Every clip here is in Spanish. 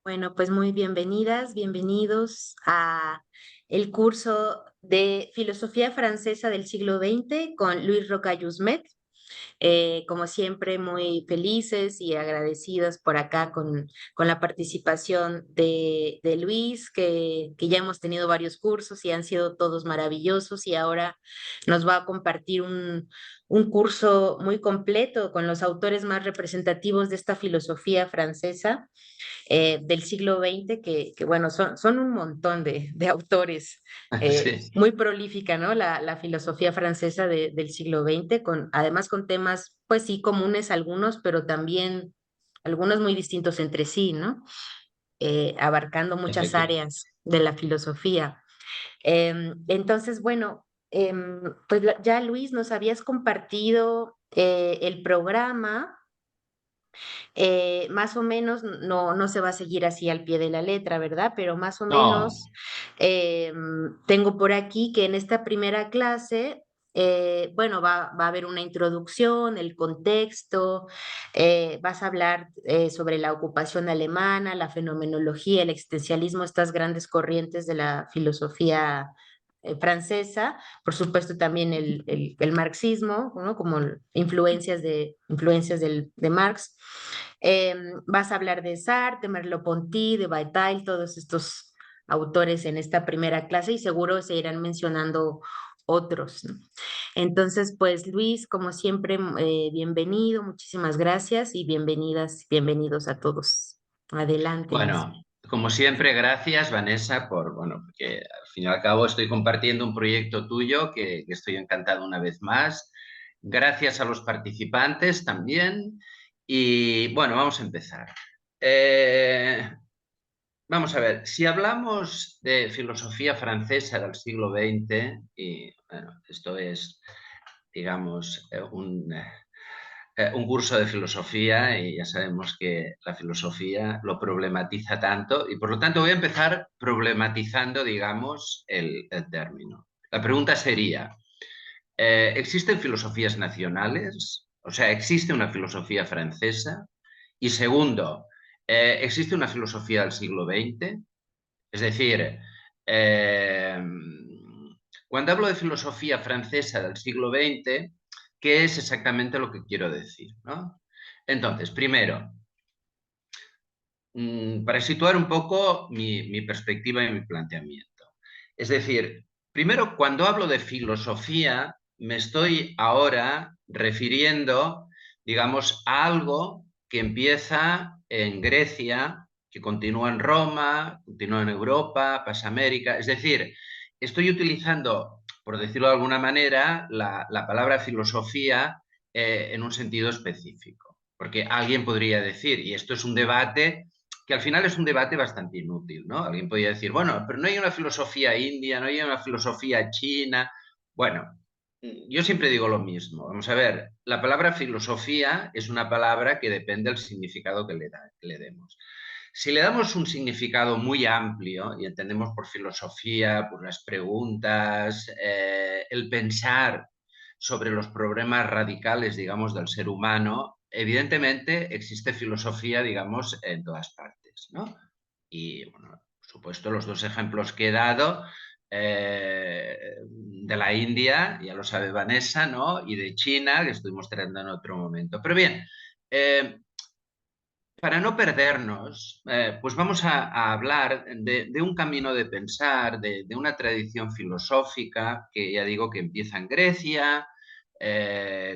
Bueno, pues muy bienvenidas, bienvenidos a el curso de Filosofía Francesa del siglo XX con Luis Rocayusmet. Como siempre, muy felices y agradecidas por acá con la participación de Luis, que ya hemos tenido varios cursos y han sido todos maravillosos y ahora nos va a compartir un curso muy completo con los autores más representativos de esta filosofía francesa del siglo XX, bueno, son un montón de autores, Sí, muy prolífica, ¿no? La filosofía francesa del siglo XX, además con temas, pues sí, comunes algunos, pero también algunos muy distintos entre sí, ¿no? Abarcando muchas efectivamente. áreas de la filosofía. Entonces, bueno, pues ya Luis, nos habías compartido el programa. Más o menos, no se va a seguir así al pie de la letra, ¿verdad? Pero más o No, menos tengo por aquí que en esta primera clase, bueno, va a haber una introducción, el contexto, vas a hablar sobre la ocupación alemana, la fenomenología, el existencialismo, estas grandes corrientes de la filosofía francesa, por supuesto también el marxismo, ¿no? Como influencias de Marx. Eh, Vas a hablar de Sartre, de Merleau-Ponty, de Bataille, todos estos autores en esta primera clase y seguro se irán mencionando otros, ¿no? Entonces, pues Luis, como siempre, bienvenido, muchísimas gracias y bienvenidas, bienvenidos a todos. Adelante, Luis. bueno, como siempre, gracias, Vanessa, bueno, porque al fin y al cabo estoy compartiendo un proyecto tuyo que estoy encantado una vez más. Gracias a los participantes también. Y bueno, vamos a empezar. Eh, Vamos a ver, si hablamos de filosofía francesa del siglo XX, y bueno, esto es, digamos, un curso de filosofía y ya sabemos que la filosofía lo problematiza tanto y por lo tanto voy a empezar problematizando, digamos, el término. La pregunta sería, ¿existen filosofías nacionales? O sea, ¿existe una filosofía francesa? Y segundo, ¿existe una filosofía del siglo XX? Es decir, eh, cuando hablo de filosofía francesa del siglo XX, ¿qué es exactamente lo que quiero decir? ¿No? Entonces, primero, para situar un poco mi perspectiva y mi planteamiento. Es decir, primero, cuando hablo de filosofía, me estoy ahora refiriendo, digamos, a algo que empieza en Grecia, que continúa en Roma, continúa en Europa, pasa a América. Es decir, estoy utilizando, por decirlo de alguna manera, la palabra filosofía en un sentido específico. Porque alguien podría decir, y esto es un debate que al final es un debate bastante inútil, ¿no? Alguien podría decir, bueno, pero no hay una filosofía india, no hay una filosofía china. Bueno, yo siempre digo lo mismo. Vamos a ver, la palabra filosofía es una palabra que depende del significado que le demos. Si le damos un significado muy amplio, y entendemos por filosofía, por las preguntas, el pensar sobre los problemas radicales, digamos, del ser humano, evidentemente existe filosofía, digamos, en todas partes, ¿no? Y, bueno, por supuesto, los dos ejemplos que he dado, de la India, ya lo sabe Vanessa, ¿no? Y de China, que estoy mostrando en otro momento. Pero bien, para no perdernos, pues vamos a hablar de un camino de pensar, de una tradición filosófica que ya digo que empieza en Grecia,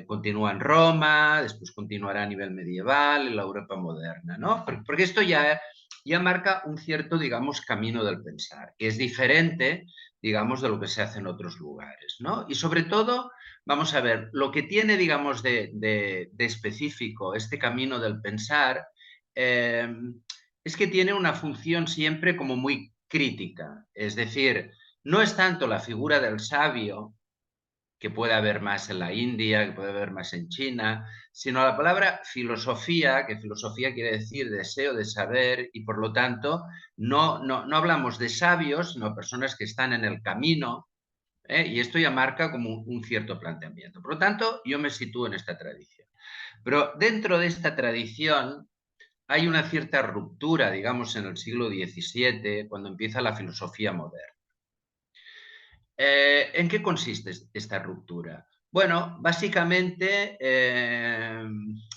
continúa en Roma, después continuará a nivel medieval, en la Europa moderna, ¿no? Porque esto ya marca un cierto, digamos, camino del pensar, que es diferente, digamos, de lo que se hace en otros lugares, ¿no? Y sobre todo, vamos a ver, lo que tiene, digamos, de específico este camino del pensar eh, es que tiene una función siempre como muy crítica. Es decir, no es tanto la figura del sabio, que puede haber más en la India, que puede haber más en China, sino la palabra filosofía, que filosofía quiere decir deseo de saber, y por lo tanto no hablamos de sabios, sino personas que están en el camino, y esto ya marca como un cierto planteamiento. Por lo tanto, yo me sitúo en esta tradición. Pero dentro de esta tradición hay una cierta ruptura, digamos, en el siglo XVII, cuando empieza la filosofía moderna. ¿En qué consiste esta ruptura? Bueno, básicamente,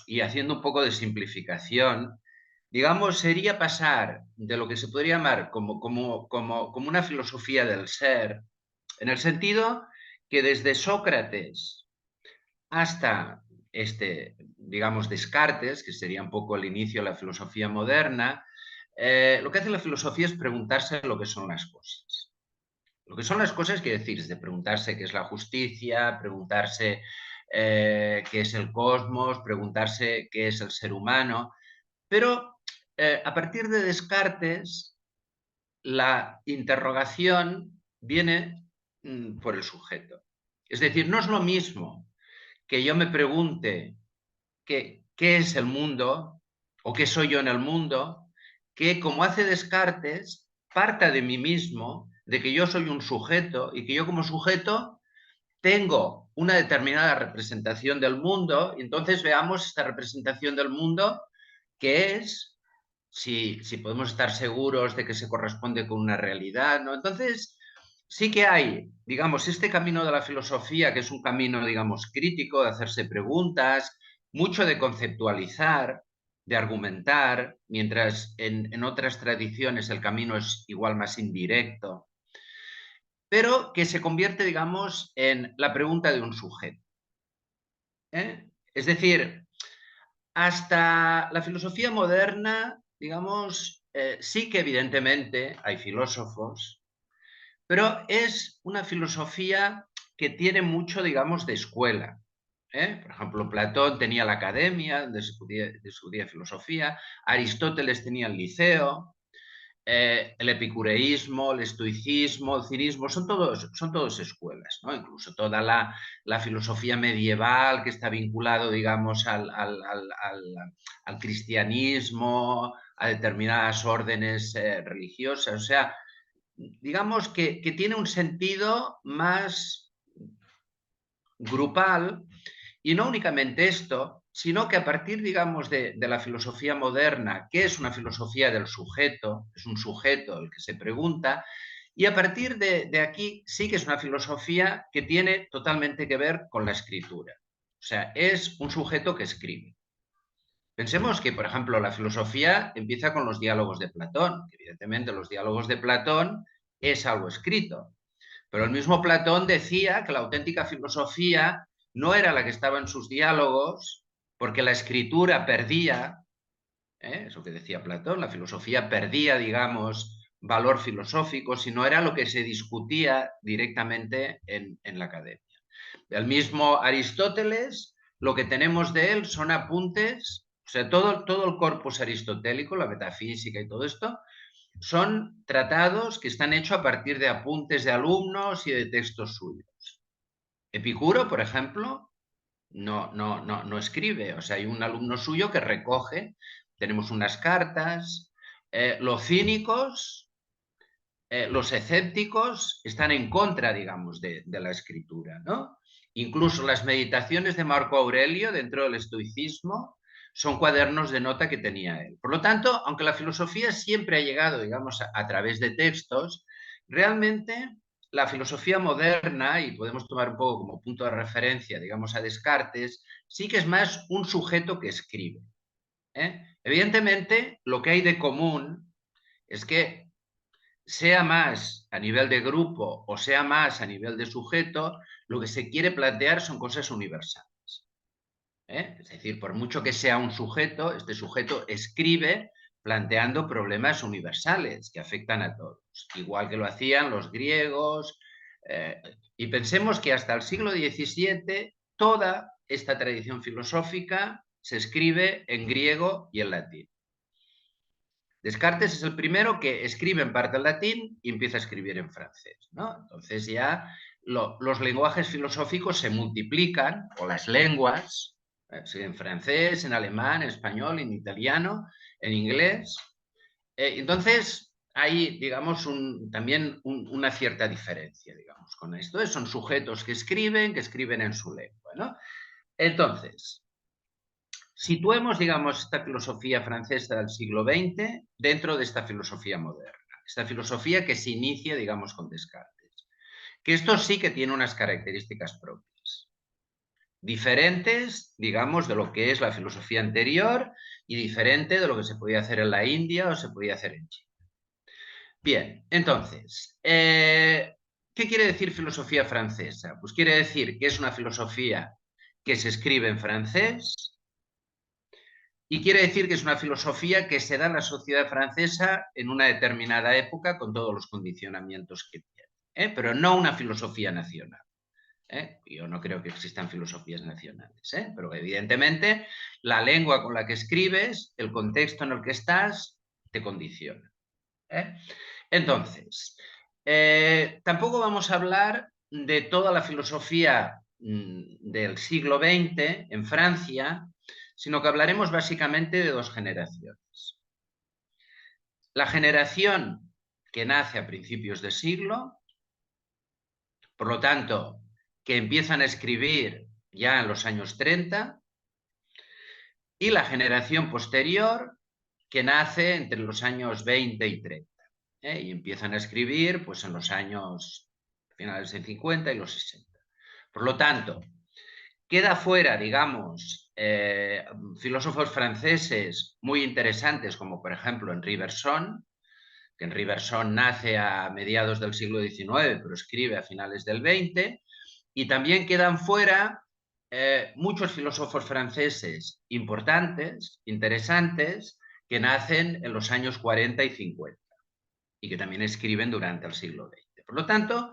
y haciendo un poco de simplificación, digamos, sería pasar de lo que se podría llamar como una filosofía del ser, en el sentido que desde Sócrates hasta digamos, Descartes, que sería un poco el inicio de la filosofía moderna, lo que hace la filosofía es preguntarse lo que son las cosas. Lo que son las cosas quiere decir, es de preguntarse qué es la justicia, preguntarse qué es el cosmos, preguntarse qué es el ser humano. Pero a partir de Descartes, la interrogación viene por el sujeto. Es decir, no es lo mismo que yo me pregunte qué es el mundo o qué soy yo en el mundo, que como hace Descartes, parta de mí mismo, de que yo soy un sujeto y que yo como sujeto tengo una determinada representación del mundo, y entonces veamos esta representación del mundo que es, si podemos estar seguros de que se corresponde con una realidad, ¿no? Entonces, sí que hay, digamos, este camino de la filosofía, que es un camino, digamos, crítico, de hacerse preguntas, mucho de conceptualizar, de argumentar, mientras en otras tradiciones el camino es igual más indirecto, pero que se convierte, digamos, en la pregunta de un sujeto. ¿Eh? Es decir, hasta la filosofía moderna, digamos, sí que evidentemente hay filósofos, pero es una filosofía que tiene mucho, digamos, de escuela. Por ejemplo, Platón tenía la academia de su día filosofía, Aristóteles tenía el liceo, el epicureísmo, el estoicismo, el cinismo, son todos escuelas, ¿no? Incluso toda la filosofía medieval que está vinculado, digamos, al cristianismo, a determinadas órdenes religiosas. O sea, digamos que tiene un sentido más grupal, y no únicamente esto, sino que a partir, digamos, de la filosofía moderna, que es una filosofía del sujeto, es un sujeto el que se pregunta, y a partir de aquí sí que es una filosofía que tiene totalmente que ver con la escritura. O sea, es un sujeto que escribe. Pensemos que, por ejemplo, la filosofía empieza con los diálogos de Platón, que evidentemente los diálogos de Platón es algo escrito, pero el mismo Platón decía que la auténtica filosofía no era la que estaba en sus diálogos, porque la escritura perdía, eso que decía Platón, la filosofía perdía, digamos, valor filosófico, sino era lo que se discutía directamente en la academia. El mismo Aristóteles, lo que tenemos de él son apuntes, o sea, todo el corpus aristotélico, la metafísica y todo esto, son tratados que están hechos a partir de apuntes de alumnos y de textos suyos. Epicuro, por ejemplo, no escribe, o sea, hay un alumno suyo que recoge, tenemos unas cartas, los cínicos, los escépticos están en contra, digamos, de la escritura, ¿no? Incluso las meditaciones de Marco Aurelio dentro del estoicismo son cuadernos de nota que tenía él. Por lo tanto, aunque la filosofía siempre ha llegado, digamos, a través de textos, realmente la filosofía moderna, y podemos tomar un poco como punto de referencia, digamos, a Descartes, sí que es más un sujeto que escribe. Evidentemente, lo que hay de común es que sea más a nivel de grupo o sea más a nivel de sujeto, lo que se quiere plantear son cosas universales. Es decir, por mucho que sea un sujeto, este sujeto escribe planteando problemas universales que afectan a todos, igual que lo hacían los griegos. Y pensemos que hasta el siglo XVII toda esta tradición filosófica se escribe en griego y en latín. Descartes es el primero que escribe en parte en latín y empieza a escribir en francés, ¿no? Entonces ya los lenguajes filosóficos se multiplican, o las lenguas, en francés, en alemán, en español, en italiano, en inglés. Entonces hay, digamos, también una cierta diferencia, digamos, con esto. Son sujetos que escriben en su lengua, ¿no? Entonces, situemos, digamos, esta filosofía francesa del siglo XX dentro de esta filosofía moderna, esta filosofía que se inicia, digamos, con Descartes. Que esto sí que tiene unas características propias, diferentes, digamos, de lo que es la filosofía anterior y diferente de lo que se podía hacer en la India o se podía hacer en China. Bien, entonces, ¿qué quiere decir filosofía francesa? Pues quiere decir que es una filosofía que se escribe en francés y quiere decir que es una filosofía que se da en la sociedad francesa en una determinada época con todos los condicionamientos que tiene, pero no una filosofía nacional. Yo no creo que existan filosofías nacionales, pero evidentemente la lengua con la que escribes, el contexto en el que estás, te condiciona. Entonces, tampoco vamos a hablar de toda la filosofía del siglo XX en Francia, sino que hablaremos básicamente de dos generaciones. La generación que nace a principios de siglo, por lo tanto, que empiezan a escribir ya en los años 30, y la generación posterior, que nace entre los años 20 y 30, y empiezan a escribir pues, en los años finales del 50 y los 60. Por lo tanto, queda fuera, digamos, filósofos franceses muy interesantes, como por ejemplo Henri Bergson, que Henri Bergson nace a mediados del siglo XIX, pero escribe a finales del XX, y también quedan fuera muchos filósofos franceses importantes, interesantes, que nacen en los años 40 y 50 y que también escriben durante el siglo XX. Por lo tanto,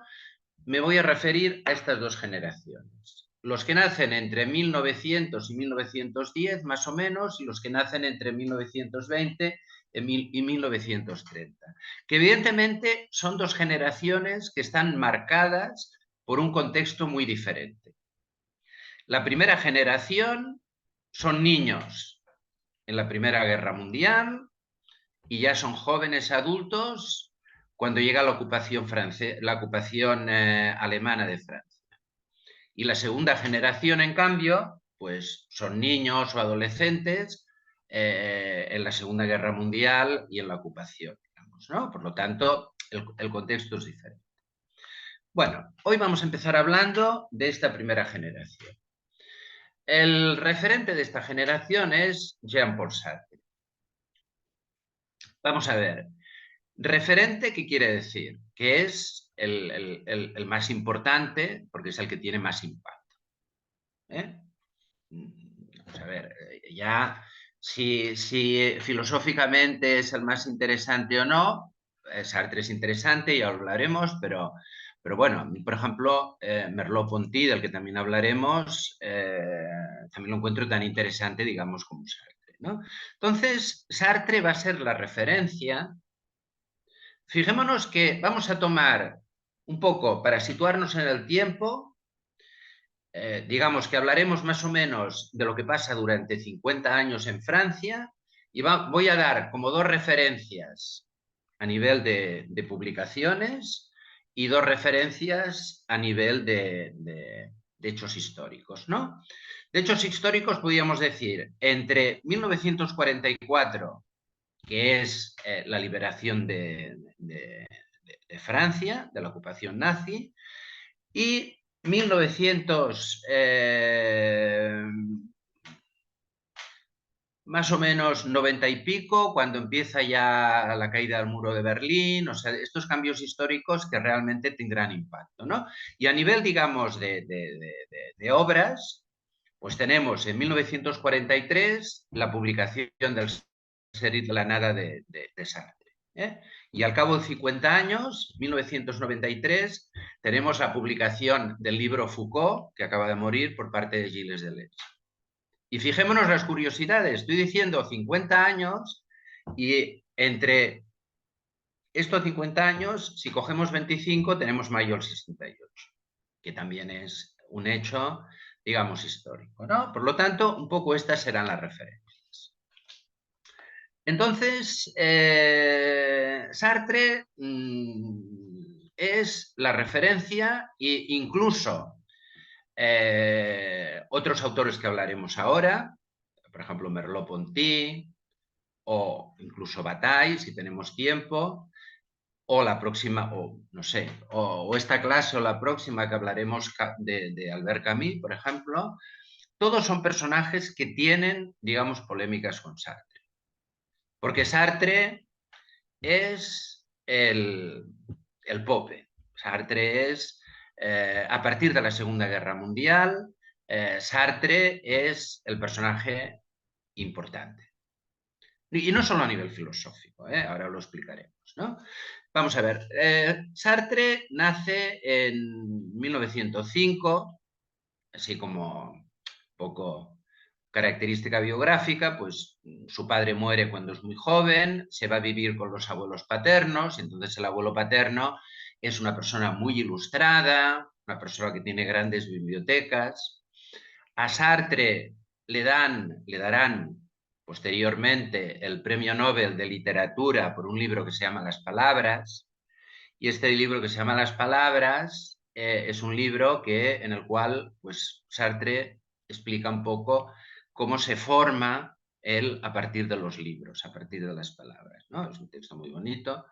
me voy a referir a estas dos generaciones. Los que nacen entre 1900 y 1910, más o menos, y los que nacen entre 1920 y 1930. Que evidentemente son dos generaciones que están marcadas por un contexto muy diferente. La primera generación son niños en la Primera Guerra Mundial y ya son jóvenes adultos cuando llega la ocupación alemana de Francia. Y la segunda generación, en cambio, pues son niños o adolescentes en la Segunda Guerra Mundial y en la ocupación, digamos, ¿no? Por lo tanto, el contexto es diferente. Bueno, hoy vamos a empezar hablando de esta primera generación. El referente de esta generación es Jean-Paul Sartre. Vamos a ver, referente, ¿qué quiere decir? Que es el más importante porque es el que tiene más impacto. Vamos a ver, ya si filosóficamente es el más interesante o no, Sartre es interesante, ya lo hablaremos, pero bueno, por ejemplo, Merleau-Ponty, del que también hablaremos, también lo encuentro tan interesante, digamos, como Sartre, ¿no? Entonces, Sartre va a ser la referencia. Fijémonos que vamos a tomar un poco, para situarnos en el tiempo, digamos que hablaremos más o menos de lo que pasa durante 50 años en Francia y voy a dar como dos referencias a nivel de publicaciones y dos referencias a nivel de hechos históricos, ¿no? De hechos históricos podríamos decir entre 1944, que es la liberación de Francia, de la ocupación nazi, y 1900, más o menos 90 y pico, cuando empieza ya la caída del muro de Berlín, o sea, estos cambios históricos que realmente tendrán impacto, ¿no? Y a nivel, digamos, de obras, pues tenemos en 1943 la publicación del Ser y la nada de Sartre. Y al cabo de 50 años, 1993, tenemos la publicación del libro Foucault, que acaba de morir por parte de Gilles Deleuze. Y fijémonos las curiosidades, estoy diciendo 50 años y entre estos 50 años, si cogemos 25, tenemos mayo del 68, que también es un hecho, digamos, histórico, ¿no? Por lo tanto, un poco estas serán las referencias. Entonces, Sartre es la referencia e incluso otros autores que hablaremos ahora, por ejemplo, Merleau-Ponty, o incluso Bataille, si tenemos tiempo, o la próxima, o no sé, o esta clase o la próxima que hablaremos de Albert Camus, por ejemplo, todos son personajes que tienen, digamos, polémicas con Sartre. Porque Sartre es el pope. Sartre es, a partir de la Segunda Guerra Mundial, Sartre es el personaje importante. Y no solo a nivel filosófico, ahora lo explicaremos, ¿no? Vamos a ver, Sartre nace en 1905, así como un poco característica biográfica, pues su padre muere cuando es muy joven, se va a vivir con los abuelos paternos, entonces el abuelo paterno es una persona muy ilustrada, una persona que tiene grandes bibliotecas. A Sartre le darán posteriormente el Premio Nobel de Literatura por un libro que se llama Las Palabras, y este libro que se llama Las Palabras es un libro en el cual pues, Sartre explica un poco cómo se forma él a partir de los libros, a partir de las palabras, ¿no? Es un texto muy bonito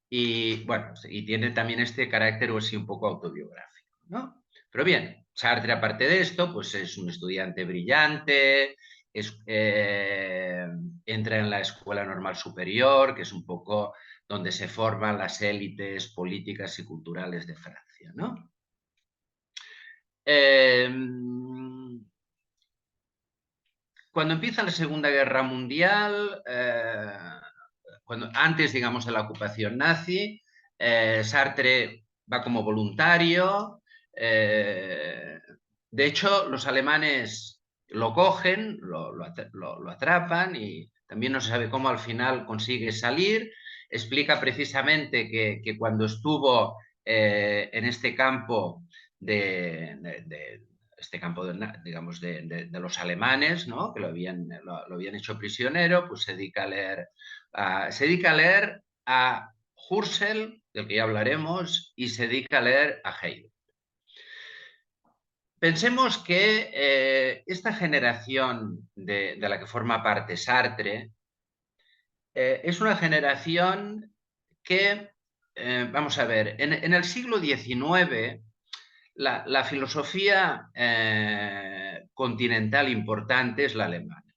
y, bueno, y tiene también este carácter así un poco autobiográfico, ¿no? Pero bien, Sartre, aparte de esto, pues es un estudiante brillante, entra en la Escuela Normal Superior, que es un poco donde se forman las élites políticas y culturales de Francia, ¿no? Cuando empieza la Segunda Guerra Mundial, antes, digamos, de la ocupación nazi, Sartre va como voluntario. De hecho, los alemanes lo cogen, lo atrapan y también no se sabe cómo al final consigue salir. Explica precisamente que cuando estuvo en este campo este campo, digamos, de los alemanes, ¿no? Que lo habían hecho prisionero, pues se dedica a leer a Husserl, del que ya hablaremos, y se dedica a leer a Hegel. Pensemos que esta generación de la que forma parte Sartre es una generación que, vamos a ver, en el siglo XIX la filosofía continental importante es la alemana.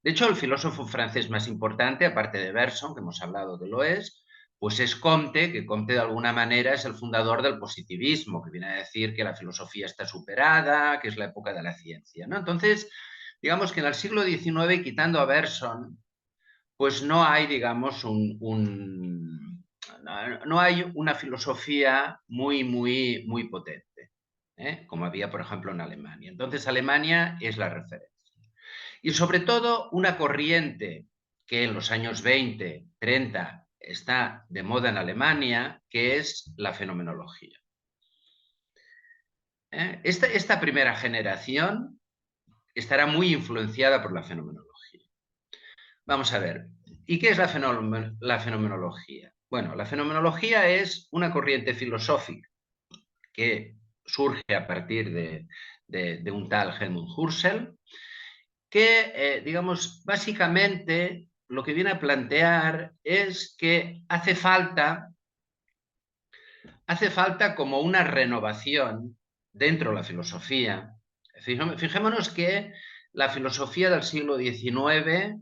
De hecho, el filósofo francés más importante, aparte de Bergson, que hemos hablado que lo es, pues es Comte, que Comte de alguna manera es el fundador del positivismo, que viene a decir que la filosofía está superada, que es la época de la ciencia, ¿no? Entonces, digamos que en el siglo XIX, quitando a Bergson, pues no hay, digamos, no hay una filosofía muy potente, como había, por ejemplo, en Alemania. Entonces, Alemania es la referencia. Y sobre todo, una corriente que en los años 20, 30 está de moda en Alemania, que es la fenomenología. Esta primera generación estará muy influenciada por la fenomenología. Vamos a ver, ¿y qué es la fenomenología? Bueno, la fenomenología es una corriente filosófica que surge a partir de un tal Helmut Husserl, que, digamos, básicamente lo que viene a plantear es que hace falta como una renovación dentro de la filosofía. Fijémonos que la filosofía del siglo XIX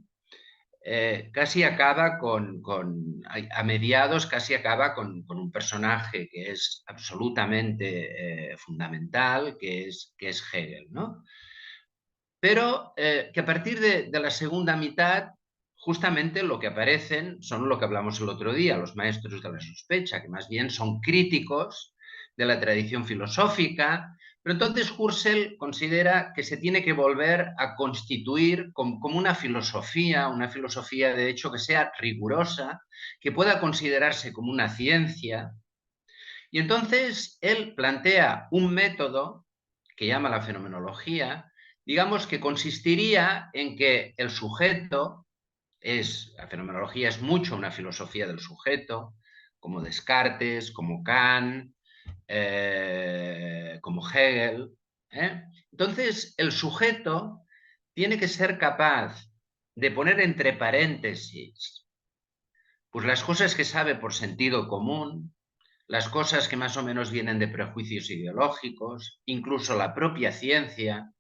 casi acaba a mediados, casi acaba con un personaje que es absolutamente fundamental, que es Hegel, ¿no? Pero que a partir de la segunda mitad, justamente lo que aparecen son lo que hablamos el otro día, los maestros de la sospecha, que más bien son críticos de la tradición filosófica, pero entonces Husserl considera que se tiene que volver a constituir como una filosofía de hecho que sea rigurosa, que pueda considerarse como una ciencia. Y entonces él plantea un método que llama la fenomenología, digamos que consistiría en que el sujeto la fenomenología es mucho una filosofía del sujeto, como Descartes, como Kant, como Hegel. ¿eh? Entonces, el sujeto tiene que ser capaz de poner entre paréntesis pues las cosas que sabe por sentido común, las cosas que más o menos vienen de prejuicios ideológicos, incluso la propia ciencia,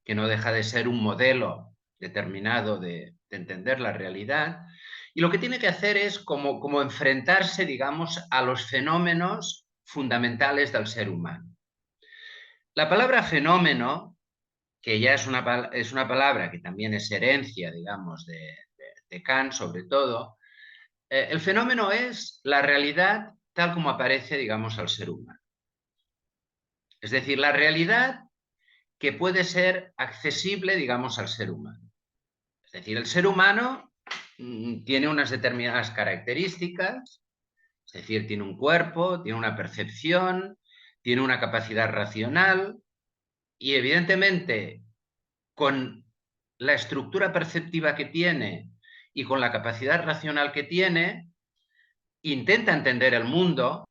que no deja de ser un modelo determinado de entender la realidad, y lo que tiene que hacer es como enfrentarse, digamos, a los fenómenos fundamentales del ser humano. La palabra fenómeno, que ya es una palabra que también es herencia, digamos, de Kant sobre todo, el fenómeno es la realidad tal como aparece, digamos, al ser humano. Es decir, la realidad que puede ser accesible, digamos, al ser humano. Es decir, el ser humano tiene unas determinadas características, es decir, tiene un cuerpo, tiene una percepción, tiene una capacidad racional y evidentemente con la estructura perceptiva que tiene y con la capacidad racional que tiene, intenta entender el mundo,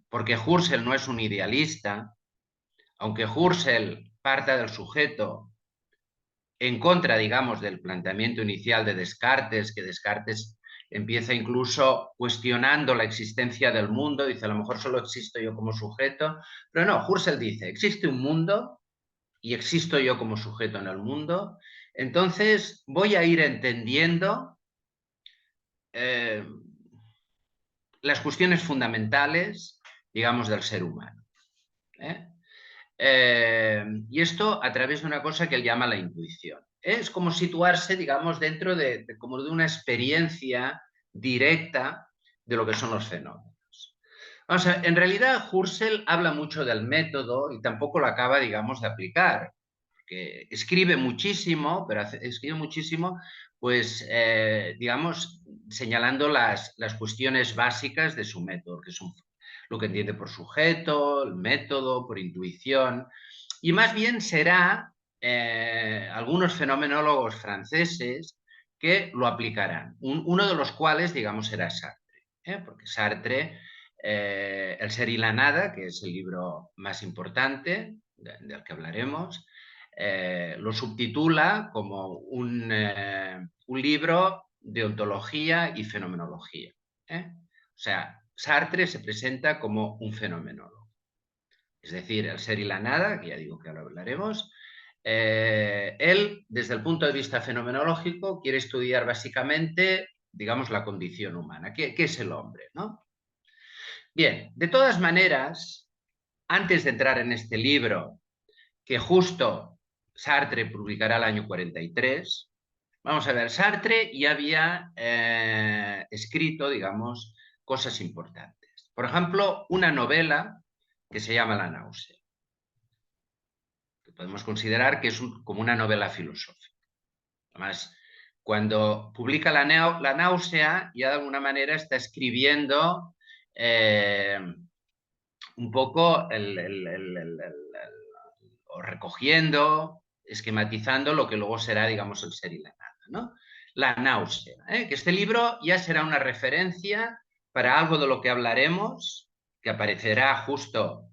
porque Husserl no es un idealista, aunque Husserl parta del sujeto en contra, digamos, del planteamiento inicial de Descartes, que Descartes empieza incluso cuestionando la existencia del mundo, dice, a lo mejor solo existo yo como sujeto, pero no, Husserl dice, existe un mundo y existo yo como sujeto en el mundo, entonces voy a ir entendiendo eh, las cuestiones fundamentales, digamos, del ser humano. ¿eh? Y esto a través de una cosa que él llama la intuición. Es como situarse, digamos, dentro como de una experiencia directa de lo que son los fenómenos. O sea, en realidad Husserl habla mucho del método y tampoco lo acaba, digamos, de aplicar. Que escribe muchísimo, pero escribe muchísimo, pues, digamos, señalando las cuestiones básicas de su método, que son lo que entiende por sujeto, el método, por intuición, y más bien será algunos fenomenólogos franceses que lo aplicarán, uno de los cuales, digamos, será Sartre, porque Sartre, El ser y la nada, que es el libro más importante del que hablaremos, lo subtitula como un libro de ontología y fenomenología. O sea, Sartre se presenta como un fenomenólogo. Es decir, el ser y la nada, que ya digo que ahora hablaremos, él, desde el punto de vista fenomenológico, quiere estudiar básicamente, digamos, la condición humana. ¿Qué es el hombre? ¿no? Bien, de todas maneras, antes de entrar en este libro, que justo Sartre publicará el año 43, vamos a ver, Sartre ya había escrito, digamos, cosas importantes. Por ejemplo, una novela que se llama La náusea, que podemos considerar que es como una novela filosófica. Además, cuando publica la náusea, ya de alguna manera está escribiendo un poco o recogiendo, esquematizando lo que luego será, digamos, el ser y la nada, ¿no? La náusea, que este libro ya será una referencia para algo de lo que hablaremos, que aparecerá justo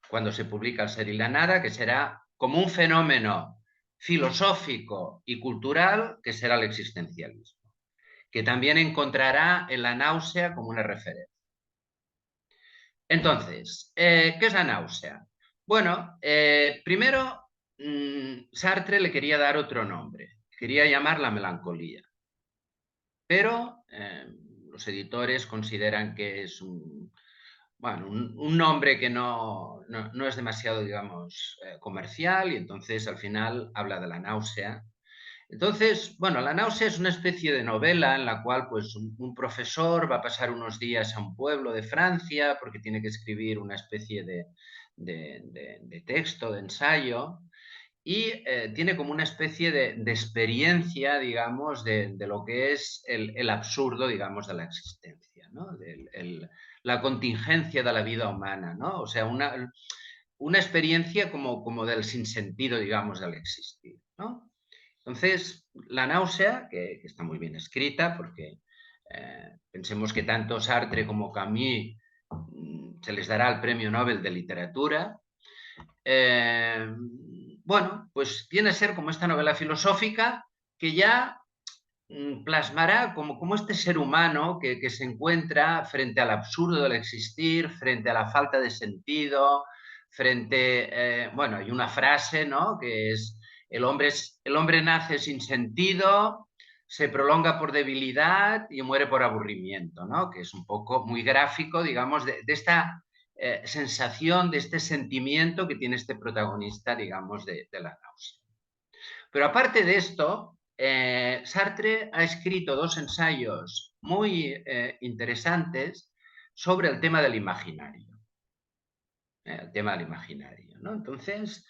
cuando se publica el ser y la nada, que será como un fenómeno filosófico y cultural que será el existencialismo, que también encontrará en la náusea como una referencia. Entonces, ¿qué es la náusea? Bueno, primero Sartre le quería dar otro nombre, quería llamar la melancolía, pero los editores consideran que es un nombre que no es demasiado, digamos, comercial y entonces al final habla de la náusea. Entonces, bueno, la náusea es una especie de novela en la cual pues un profesor va a pasar unos días a un pueblo de Francia porque tiene que escribir una especie de texto, de ensayo, y tiene como una especie de experiencia, digamos, de lo que es el absurdo, digamos, de la existencia, ¿no? La contingencia de la vida humana, ¿no? O sea, una experiencia como del sinsentido, digamos, del existir, ¿no? Entonces, la náusea, que está muy bien escrita, porque pensemos que tanto Sartre como Camus se les dará el Premio Nobel de Literatura. bueno, pues viene a ser como esta novela filosófica que ya plasmará como este ser humano que se encuentra frente al absurdo del existir, frente a la falta de sentido, bueno, hay una frase, ¿no? Que es el hombre nace sin sentido, se prolonga por debilidad y muere por aburrimiento, ¿no? Que es un poco muy gráfico, digamos, de esta sensación, de este sentimiento que tiene este protagonista, digamos, de la náusea. Pero aparte de esto, Sartre ha escrito dos ensayos muy interesantes sobre el tema del imaginario. El tema del imaginario, ¿no? Entonces,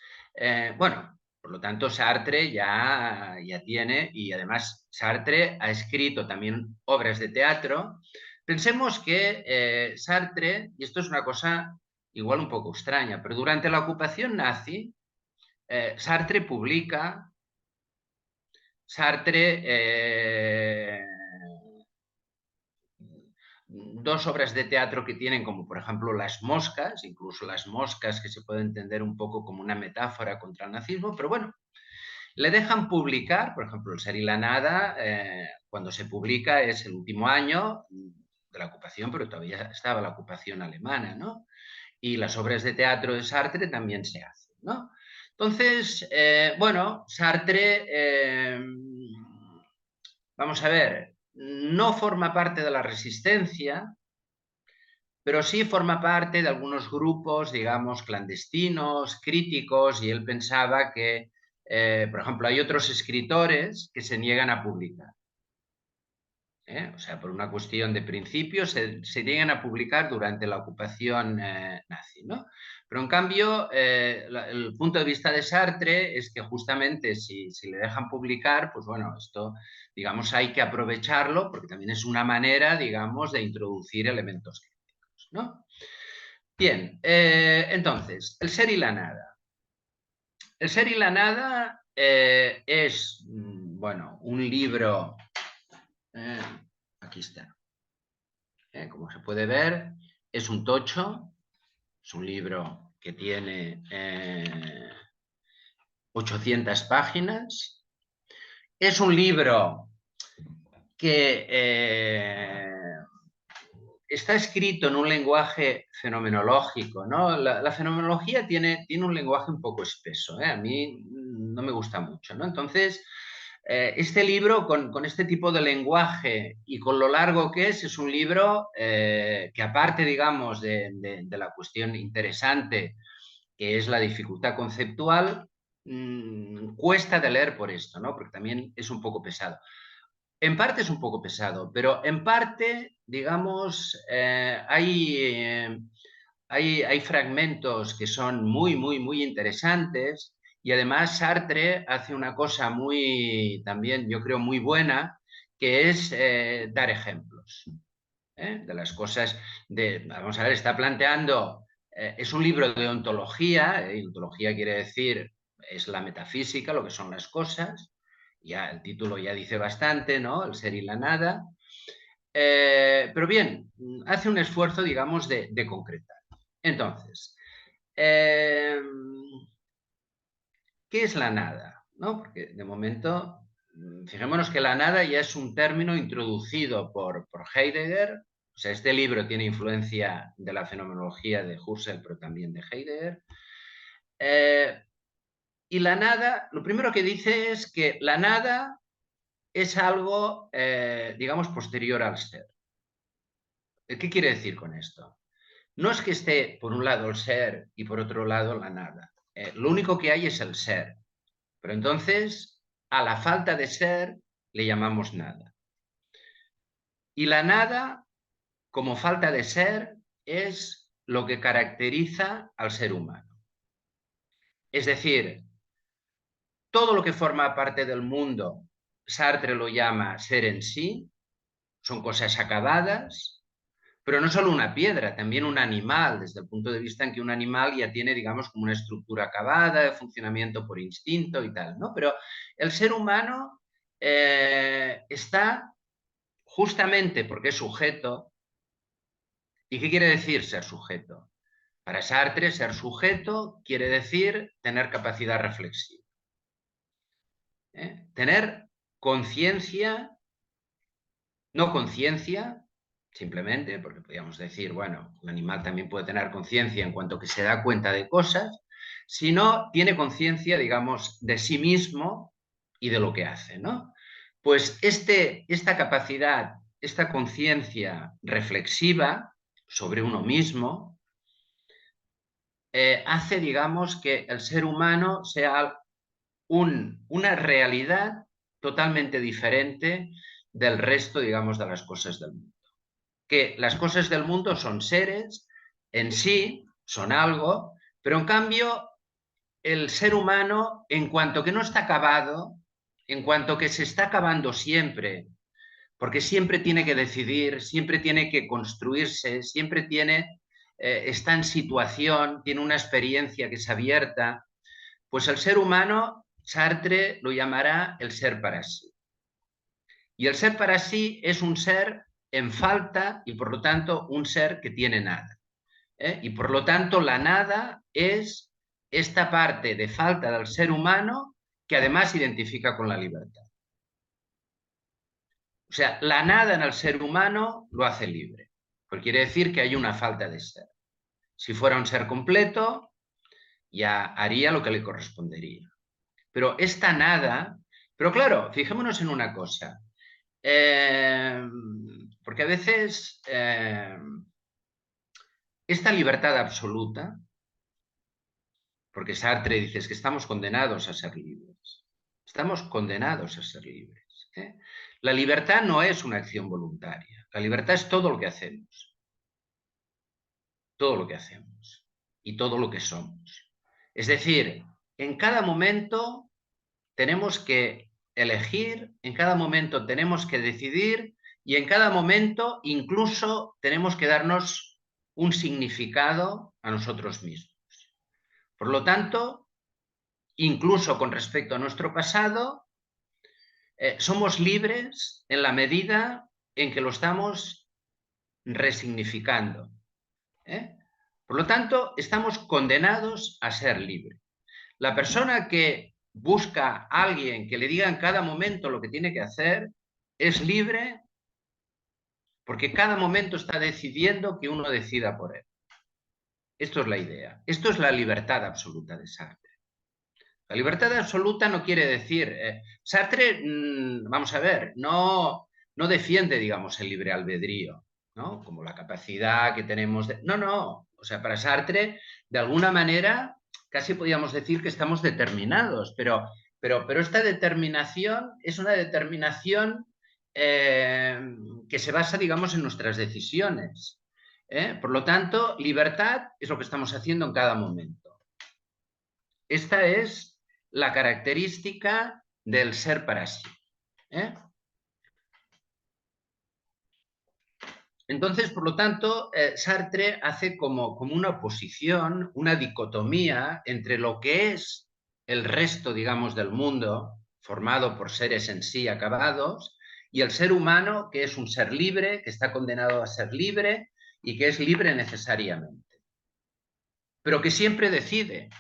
bueno, por lo tanto, Sartre ya tiene, y además Sartre ha escrito también obras de teatro. Pensemos que Sartre, y esto es una cosa igual un poco extraña, pero durante la ocupación nazi, Sartre publica Sartre, dos obras de teatro que tienen como por ejemplo Las moscas, incluso Las moscas que se puede entender un poco como una metáfora contra el nazismo, pero bueno, le dejan publicar, por ejemplo, El ser y la nada, cuando se publica es el último año de la ocupación, pero todavía estaba la ocupación alemana, ¿no? Y las obras de teatro de Sartre también se hacen, ¿no? Entonces, bueno, Sartre, vamos a ver, no forma parte de la resistencia, pero sí forma parte de algunos grupos, digamos, clandestinos, críticos, y él pensaba que, por ejemplo, hay otros escritores que se niegan a publicar. O sea, por una cuestión de principios, se niegan a publicar durante la ocupación nazi, ¿no? Pero en cambio, el punto de vista de Sartre es que justamente si le dejan publicar, pues bueno, esto, digamos, hay que aprovecharlo porque también es una manera, digamos, de introducir elementos críticos, ¿no? Bien, entonces, el ser y la nada. El ser y la nada es, bueno, un libro, eh, aquí está, como se puede ver, es un tocho, es un libro que tiene 800 páginas, es un libro que está escrito en un lenguaje fenomenológico, ¿no? La fenomenología tiene un lenguaje un poco espeso, ¿eh? A mí no me gusta mucho, ¿no? Entonces, este libro, con este tipo de lenguaje y con lo largo que es un libro que aparte, digamos, de la cuestión interesante, que es la dificultad conceptual, cuesta de leer por esto, ¿no? Porque también es un poco pesado. En parte es un poco pesado, pero en parte, digamos, hay fragmentos que son muy, muy, muy interesantes y además Sartre hace una cosa muy, también yo creo muy buena, que es dar ejemplos de las cosas, vamos a ver, está planteando, es un libro de ontología, ontología quiere decir, es la metafísica, lo que son las cosas, ya el título ya dice bastante, ¿no? El ser y la nada. Pero bien, hace un esfuerzo, digamos, de concretar. Entonces, eh, ¿qué es la nada? ¿No? Porque de momento, fijémonos que la nada ya es un término introducido por Heidegger. O sea, este libro tiene influencia de la fenomenología de Husserl, pero también de Heidegger. Eh, y la nada, lo primero que dice es que la nada es algo, digamos, posterior al ser. ¿Qué quiere decir con esto? No es que esté por un lado el ser y por otro lado la nada. Lo único que hay es el ser. Pero entonces, a la falta de ser le llamamos nada. Y la nada, como falta de ser, es lo que caracteriza al ser humano. Es decir, todo lo que forma parte del mundo, Sartre lo llama ser en sí, son cosas acabadas, pero no solo una piedra, también un animal, desde el punto de vista en que un animal ya tiene, digamos, como una estructura acabada, de funcionamiento por instinto y tal, ¿no? Pero el ser humano está justamente porque es sujeto. ¿Y qué quiere decir ser sujeto? Para Sartre, ser sujeto quiere decir tener capacidad reflexiva. Tener conciencia, no conciencia, simplemente, porque podríamos decir, bueno, un animal también puede tener conciencia en cuanto que se da cuenta de cosas, sino tiene conciencia, digamos, de sí mismo y de lo que hace, ¿no? Pues esta capacidad, esta conciencia reflexiva sobre uno mismo, hace, digamos, que el ser humano sea una realidad totalmente diferente del resto, digamos, de las cosas del mundo. Que las cosas del mundo son seres en sí, son algo, pero en cambio el ser humano, en cuanto que no está acabado, en cuanto que se está acabando siempre, porque siempre tiene que decidir, siempre tiene que construirse, siempre está en situación, tiene una experiencia que es abierta, pues el ser humano, Sartre lo llamará el ser para sí. Y el ser para sí es un ser en falta y por lo tanto un ser que tiene nada. Y por lo tanto la nada es esta parte de falta del ser humano que además se identifica con la libertad. O sea, la nada en el ser humano lo hace libre, porque quiere decir que hay una falta de ser. Si fuera un ser completo, ya haría lo que le correspondería. Pero esta nada, pero claro, fijémonos en una cosa, porque a veces esta libertad absoluta, porque Sartre dice que estamos condenados a ser libres, estamos condenados a ser libres. La libertad no es una acción voluntaria, la libertad es todo lo que hacemos, todo lo que hacemos y todo lo que somos. Es decir, en cada momento tenemos que elegir, en cada momento tenemos que decidir y en cada momento incluso tenemos que darnos un significado a nosotros mismos. Por lo tanto, incluso con respecto a nuestro pasado, somos libres en la medida en que lo estamos resignificando. Por lo tanto, estamos condenados a ser libres. La persona que busca a alguien que le diga en cada momento lo que tiene que hacer es libre porque cada momento está decidiendo que uno decida por él. Esto es la idea. Esto es la libertad absoluta de Sartre. La libertad absoluta no quiere decir... Sartre, vamos a ver, no defiende, digamos, el libre albedrío, ¿no? Como la capacidad que tenemos de... No, no. O sea, para Sartre, de alguna manera, casi podríamos decir que estamos determinados, pero esta determinación es una determinación que se basa, digamos, en nuestras decisiones. Por lo tanto, libertad es lo que estamos haciendo en cada momento. Esta es la característica del ser para sí. Entonces, por lo tanto, Sartre hace como una oposición, una dicotomía entre lo que es el resto, digamos, del mundo, formado por seres en sí acabados, y el ser humano, que es un ser libre, que está condenado a ser libre y que es libre necesariamente, pero que siempre decide.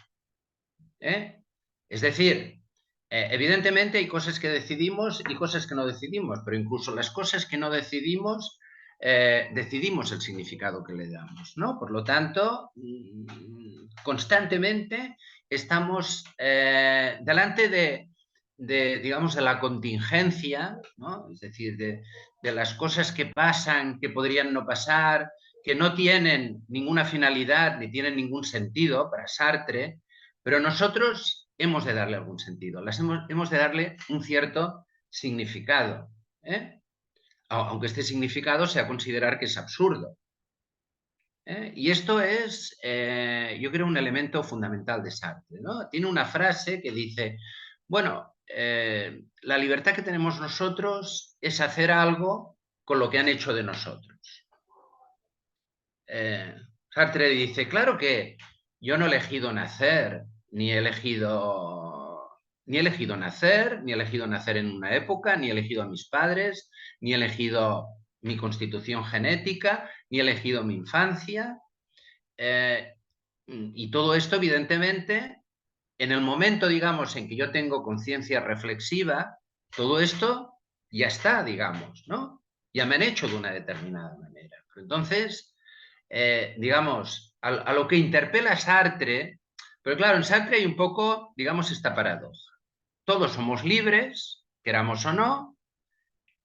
Es decir, evidentemente hay cosas que decidimos y cosas que no decidimos, pero incluso las cosas que no decidimos, decidimos el significado que le damos, ¿no? Por lo tanto, constantemente estamos delante digamos, de la contingencia, ¿no? Es decir, de las cosas que pasan, que podrían no pasar, que no tienen ninguna finalidad ni tienen ningún sentido para Sartre, pero nosotros hemos de darle algún sentido, hemos de darle un cierto significado, aunque este significado sea considerar que es absurdo. Y esto es, yo creo, un elemento fundamental de Sartre, ¿no? Tiene una frase que dice, bueno, la libertad que tenemos nosotros es hacer algo con lo que han hecho de nosotros. Sartre dice, claro que yo no he elegido nacer, ni he elegido nacer, ni he elegido nacer en una época, ni he elegido a mis padres, ni he elegido mi constitución genética, ni he elegido mi infancia. Y todo esto, evidentemente, en el momento, digamos, en que yo tengo conciencia reflexiva, todo esto ya está, digamos, ¿no? Ya me han hecho de una determinada manera. Pero entonces, digamos, a lo que interpela Sartre, pero claro, en Sartre hay un poco, digamos, esta paradoja. Todos somos libres, queramos o no,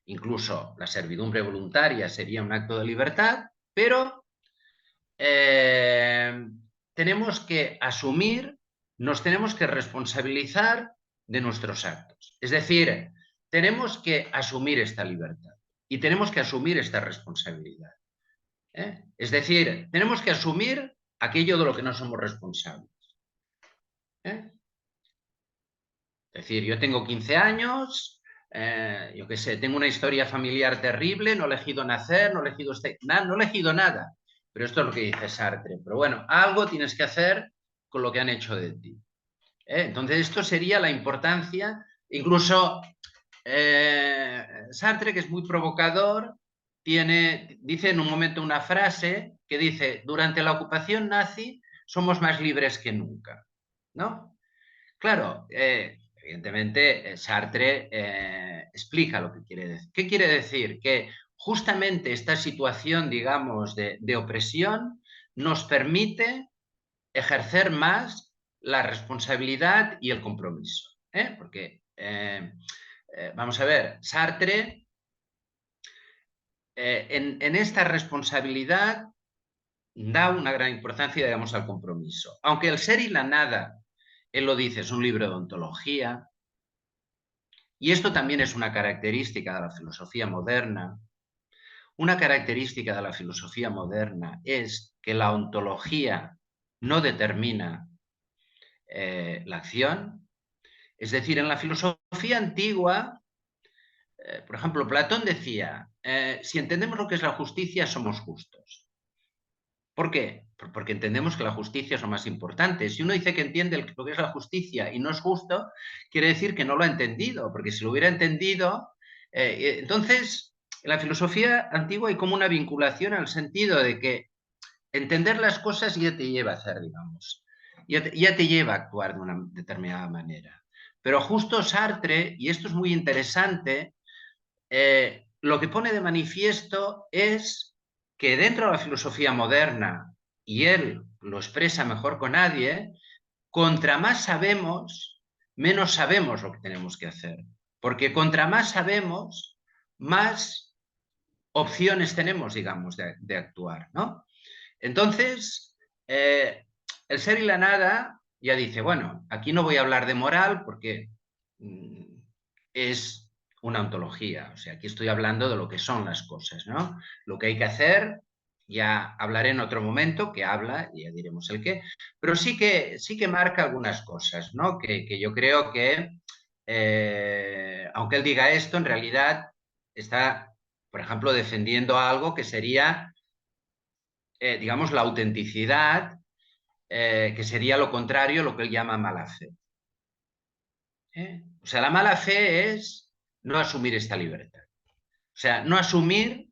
incluso la servidumbre voluntaria sería un acto de libertad, pero eh, tenemos que asumir, nos tenemos que responsabilizar de nuestros actos. Es decir, tenemos que asumir esta libertad y tenemos que asumir esta responsabilidad. Es decir, tenemos que asumir aquello de lo que no somos responsables. ¿Eh? Es decir, yo tengo 15 años, yo qué sé, tengo una historia familiar terrible, no he elegido nacer, no he elegido, no he elegido nada. Pero esto es lo que dice Sartre. Pero bueno, algo tienes que hacer con lo que han hecho de ti. Entonces, esto sería la importancia, incluso Sartre, que es muy provocador, dice en un momento una frase que dice, durante la ocupación nazi somos más libres que nunca, ¿no? Claro, evidentemente Sartre explica lo que quiere decir. ¿Qué quiere decir? Que justamente esta situación, digamos, de opresión nos permite ejercer más la responsabilidad y el compromiso. Porque, vamos a ver, Sartre, en esta responsabilidad da una gran importancia, digamos, al compromiso. Aunque El ser y la nada, él lo dice, es un libro de ontología, y esto también es una característica de la filosofía moderna. Una característica de la filosofía moderna es que la ontología no determina la acción. Es decir, en la filosofía antigua, por ejemplo, Platón decía, si entendemos lo que es la justicia, somos justos. ¿Por qué? Porque entendemos que la justicia es lo más importante. Si uno dice que entiende lo que es la justicia y no es justo, quiere decir que no lo ha entendido, porque si lo hubiera entendido, entonces en la filosofía antigua hay como una vinculación al sentido de que entender las cosas ya te lleva a hacer, digamos, ya te lleva a actuar de una determinada manera. Pero justo Sartre, y esto es muy interesante, lo que pone de manifiesto es que dentro de la filosofía moderna, y él lo expresa mejor que nadie, contra más sabemos, menos sabemos lo que tenemos que hacer. Porque contra más sabemos, más opciones tenemos, digamos, de actuar, ¿no? Entonces, el ser y la nada ya dice, bueno, aquí no voy a hablar de moral porque es una ontología, o sea, aquí estoy hablando de lo que son las cosas, ¿no? Lo que hay que hacer, ya hablaré en otro momento, que habla, y ya diremos el qué, pero sí que marca algunas cosas, ¿no? Que yo creo que, aunque él diga esto, en realidad está, por ejemplo, defendiendo algo que sería digamos, la autenticidad, que sería lo contrario a lo que él llama mala fe. O sea, la mala fe es no asumir esta libertad. O sea, no asumir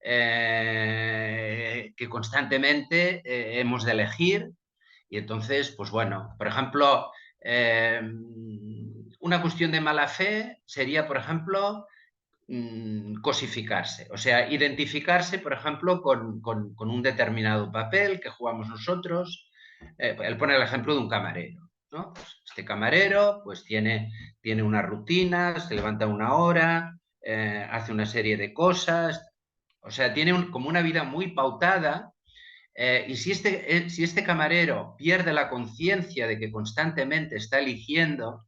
que constantemente hemos de elegir y entonces, pues bueno, por ejemplo, una cuestión de mala fe sería, por ejemplo, cosificarse, o sea, identificarse, por ejemplo, con un determinado papel que jugamos nosotros. Él pone el ejemplo de un camarero, ¿no? Pues este camarero pues tiene una rutina, se levanta una hora, hace una serie de cosas, o sea, tiene como una vida muy pautada. Y si este camarero pierde la conciencia de que constantemente está eligiendo,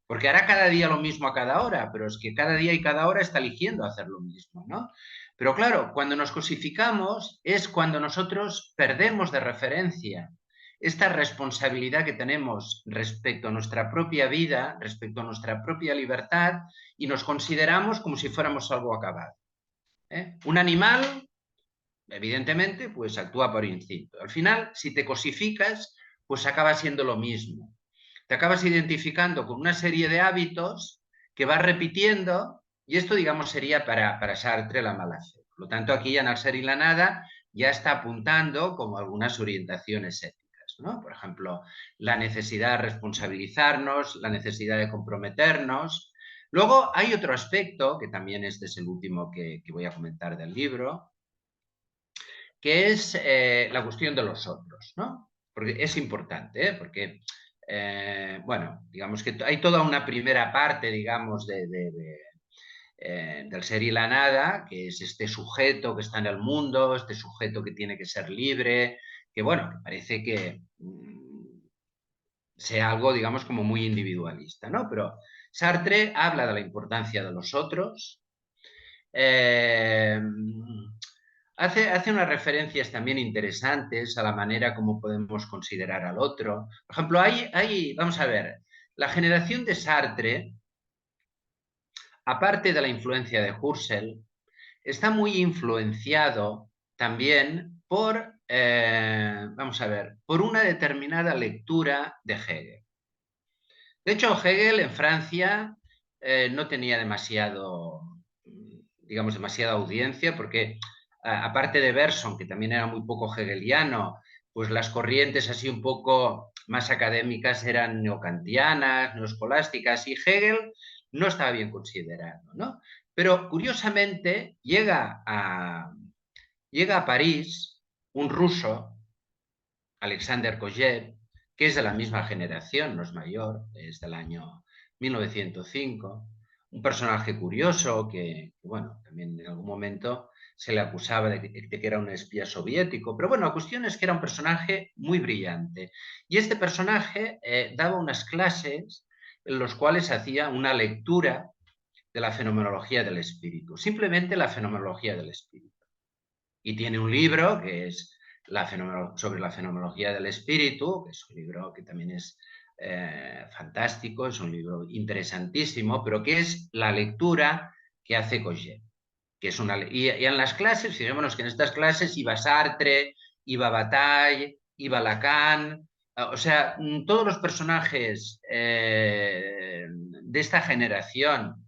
porque hará cada día lo mismo a cada hora, pero es que cada día y cada hora está eligiendo hacer lo mismo, ¿no? Pero claro, cuando nos cosificamos es cuando nosotros perdemos de referencia esta responsabilidad que tenemos respecto a nuestra propia vida, respecto a nuestra propia libertad, y nos consideramos como si fuéramos algo acabado. Un animal, evidentemente, pues actúa por instinto. Al final, si te cosificas, pues acaba siendo lo mismo. Te acabas identificando con una serie de hábitos que vas repitiendo y esto, digamos, sería para Sartre la mala fe. Por lo tanto, aquí ya en el ser y la nada ya está apuntando como algunas orientaciones éticas. ¿no? Por ejemplo, la necesidad de responsabilizarnos, la necesidad de comprometernos. Luego hay otro aspecto, que también este es el último que voy a comentar del libro, que es la cuestión de los otros, ¿no? Porque es importante, ¿eh? Porque, bueno, digamos que hay toda una primera parte, digamos, del ser y la nada, que es este sujeto que está en el mundo, este sujeto que tiene que ser libre, que, bueno, que parece que sea algo, digamos, como muy individualista, ¿no? Pero Sartre habla de la importancia de los otros, eh, hace unas referencias también interesantes a la manera como podemos considerar al otro. Por ejemplo, vamos a ver, la generación de Sartre, aparte de la influencia de Husserl, está muy influenciado también vamos a ver, por una determinada lectura de Hegel. De hecho, Hegel en Francia no tenía digamos, demasiada audiencia, porque aparte de Bergson, que también era muy poco hegeliano, pues las corrientes así un poco más académicas eran neocantianas, neoescolásticas, y Hegel no estaba bien considerado, ¿no? Pero curiosamente llega a París un ruso, Alexander Kojève, que es de la misma generación, no es mayor, es del año 1905, un personaje curioso bueno, también en algún momento se le acusaba de que era un espía soviético, pero bueno, la cuestión es que era un personaje muy brillante. Y este personaje daba unas clases en las cuales hacía una lectura de la fenomenología del espíritu, simplemente la fenomenología del espíritu. Y tiene un libro que es sobre la fenomenología del espíritu, que es un libro que también es fantástico, es un libro interesantísimo, pero que es la lectura que hace Cogé. Y en las clases, fijémonos que en estas clases iba Sartre, iba Bataille, iba Lacan, o sea, todos los personajes de esta generación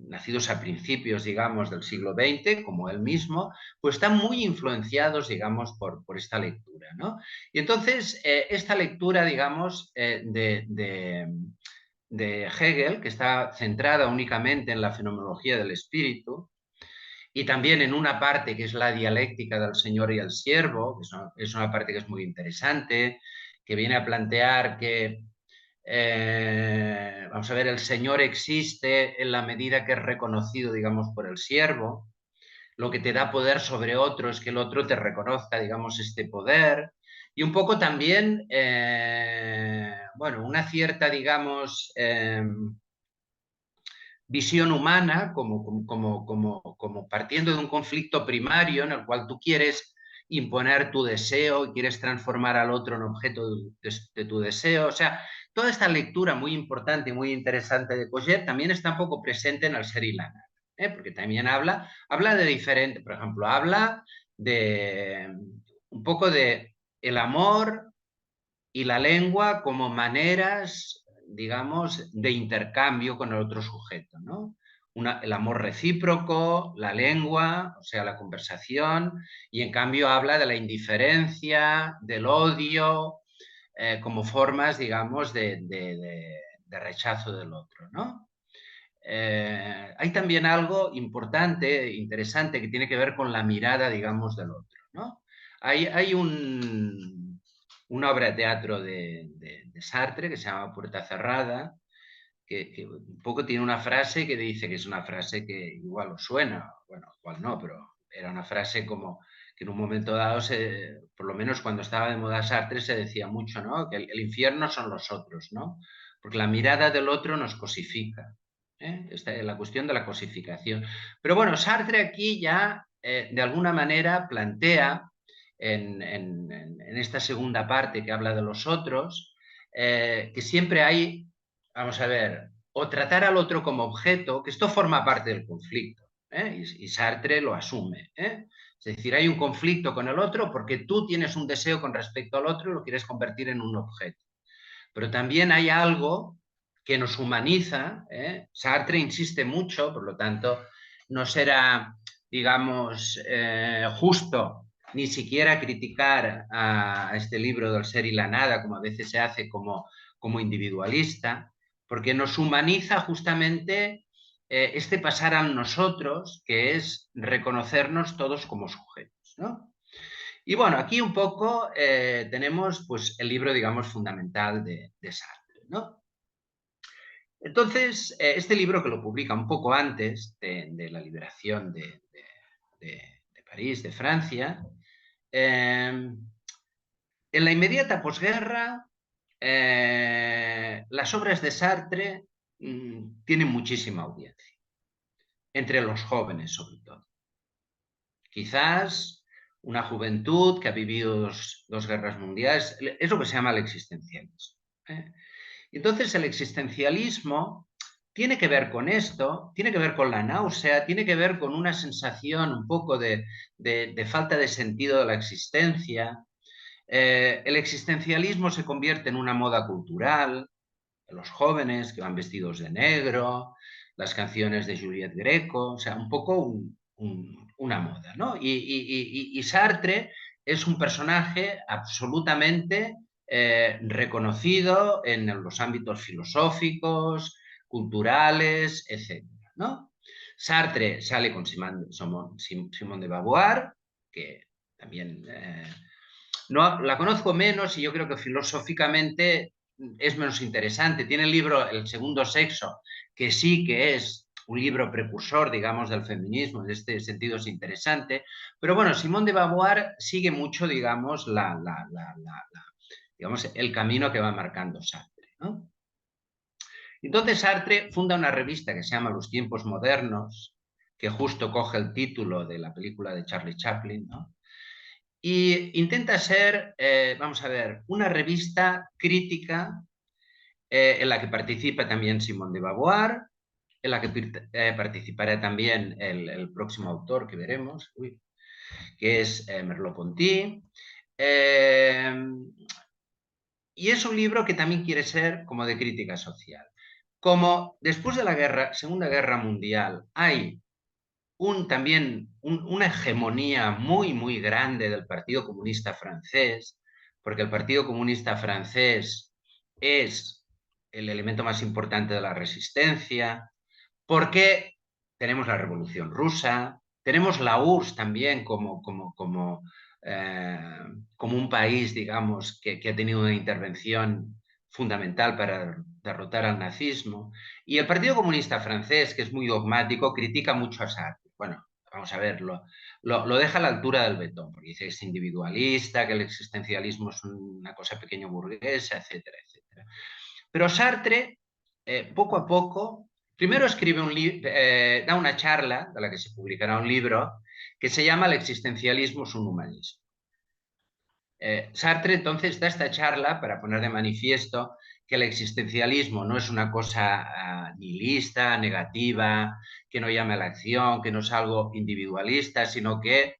nacidos a principios, digamos, del siglo XX, como él mismo, pues están muy influenciados, digamos, por esta lectura, ¿no? Y entonces, esta lectura, digamos, de Hegel, que está centrada únicamente en la fenomenología del espíritu, y también en una parte que es la dialéctica del señor y el siervo, que es una parte que es muy interesante, que viene a plantear que vamos a ver, el Señor existe en la medida que es reconocido, digamos, por el siervo. Lo que te da poder sobre otro es que el otro te reconozca, digamos, este poder. Y un poco también, bueno, una cierta, digamos, visión humana como partiendo de un conflicto primario en el cual tú quieres imponer tu deseo y quieres transformar al otro en objeto de tu deseo. O sea, toda esta lectura muy importante y muy interesante de Cogé también está un poco presente en El ser y la nada, porque también habla de diferente, por ejemplo, habla de un poco de el amor y la lengua como maneras, digamos, de intercambio con el otro sujeto, ¿no? El amor recíproco, la lengua, o sea, la conversación, y en cambio habla de la indiferencia, del odio, como formas, digamos, de rechazo del otro, ¿no? Hay también algo importante, interesante, que tiene que ver con la mirada, digamos, del otro, ¿no? Hay una obra de teatro de Sartre que se llama Puerta Cerrada, que un poco tiene una frase que dice que es una frase que igual os suena, bueno, igual no, pero era una frase como que en un momento dado, por lo menos cuando estaba de moda Sartre, se decía mucho, ¿no? Que el infierno son los otros, ¿no? Porque la mirada del otro nos cosifica. Esta es la cuestión de la cosificación. Pero bueno, Sartre aquí ya de alguna manera plantea en esta segunda parte que habla de los otros, que siempre hay, vamos a ver, o tratar al otro como objeto, que esto forma parte del conflicto, y Sartre lo asume. Es decir, hay un conflicto con el otro porque tú tienes un deseo con respecto al otro y lo quieres convertir en un objeto. Pero también hay algo que nos humaniza. Sartre insiste mucho, por lo tanto, no será, digamos, justo ni siquiera criticar a este libro del ser y la nada, como a veces se hace como individualista, porque nos humaniza justamente este pasar a nosotros, que es reconocernos todos como sujetos, ¿no? Y bueno, aquí un poco tenemos pues, el libro, digamos, fundamental de Sartre, ¿no? Entonces, este libro que lo publica un poco antes de la liberación de París, de Francia, en la inmediata posguerra, las obras de Sartre tienen muchísima audiencia, entre los jóvenes sobre todo. Quizás una juventud que ha vivido dos guerras mundiales, es lo que se llama el existencialismo. ¿eh? Entonces el existencialismo tiene que ver con esto, tiene que ver con la náusea, tiene que ver con una sensación un poco de falta de sentido de la existencia. El existencialismo se convierte en una moda cultural, los jóvenes que van vestidos de negro, las canciones de Juliette Greco, o sea, un poco una moda, ¿no? Y Sartre es un personaje absolutamente reconocido en los ámbitos filosóficos, culturales, etcétera, ¿no? Sartre sale con Simone de Beauvoir, que también no, la conozco menos y yo creo que filosóficamente es menos interesante. Tiene el libro El segundo sexo, que sí que es un libro precursor, digamos, del feminismo, en este sentido es interesante. Pero bueno, Simone de Beauvoir sigue mucho, digamos, digamos el camino que va marcando Sartre, ¿no? Entonces Sartre funda una revista que se llama Los tiempos modernos, que justo coge el título de la película de Charlie Chaplin, ¿no? Y intenta ser, vamos a ver, una revista crítica en la que participa también Simone de Beauvoir, en la que participará también el próximo autor que veremos, que es Merleau-Ponty. Eh, y es un libro que también quiere ser como de crítica social. Como después de la Segunda Guerra Mundial hay también una hegemonía muy, muy grande del Partido Comunista Francés, porque el Partido Comunista Francés es el elemento más importante de la resistencia, porque tenemos la Revolución Rusa, tenemos la URSS también eh, como un país, digamos, que ha tenido una intervención fundamental para derrotar al nazismo. Y el Partido Comunista Francés, que es muy dogmático, critica mucho a Sartre. Bueno, vamos a verlo. Lo deja a la altura del betón, porque dice que es individualista, que el existencialismo es una cosa pequeño burguesa, etcétera, etcétera. Pero Sartre, poco a poco, primero escribe da una charla, de la que se publicará un libro, que se llama El existencialismo es un humanismo. Sartre entonces da esta charla para poner de manifiesto que el existencialismo no es una cosa nihilista, negativa, que no llame a la acción, que no es algo individualista, sino que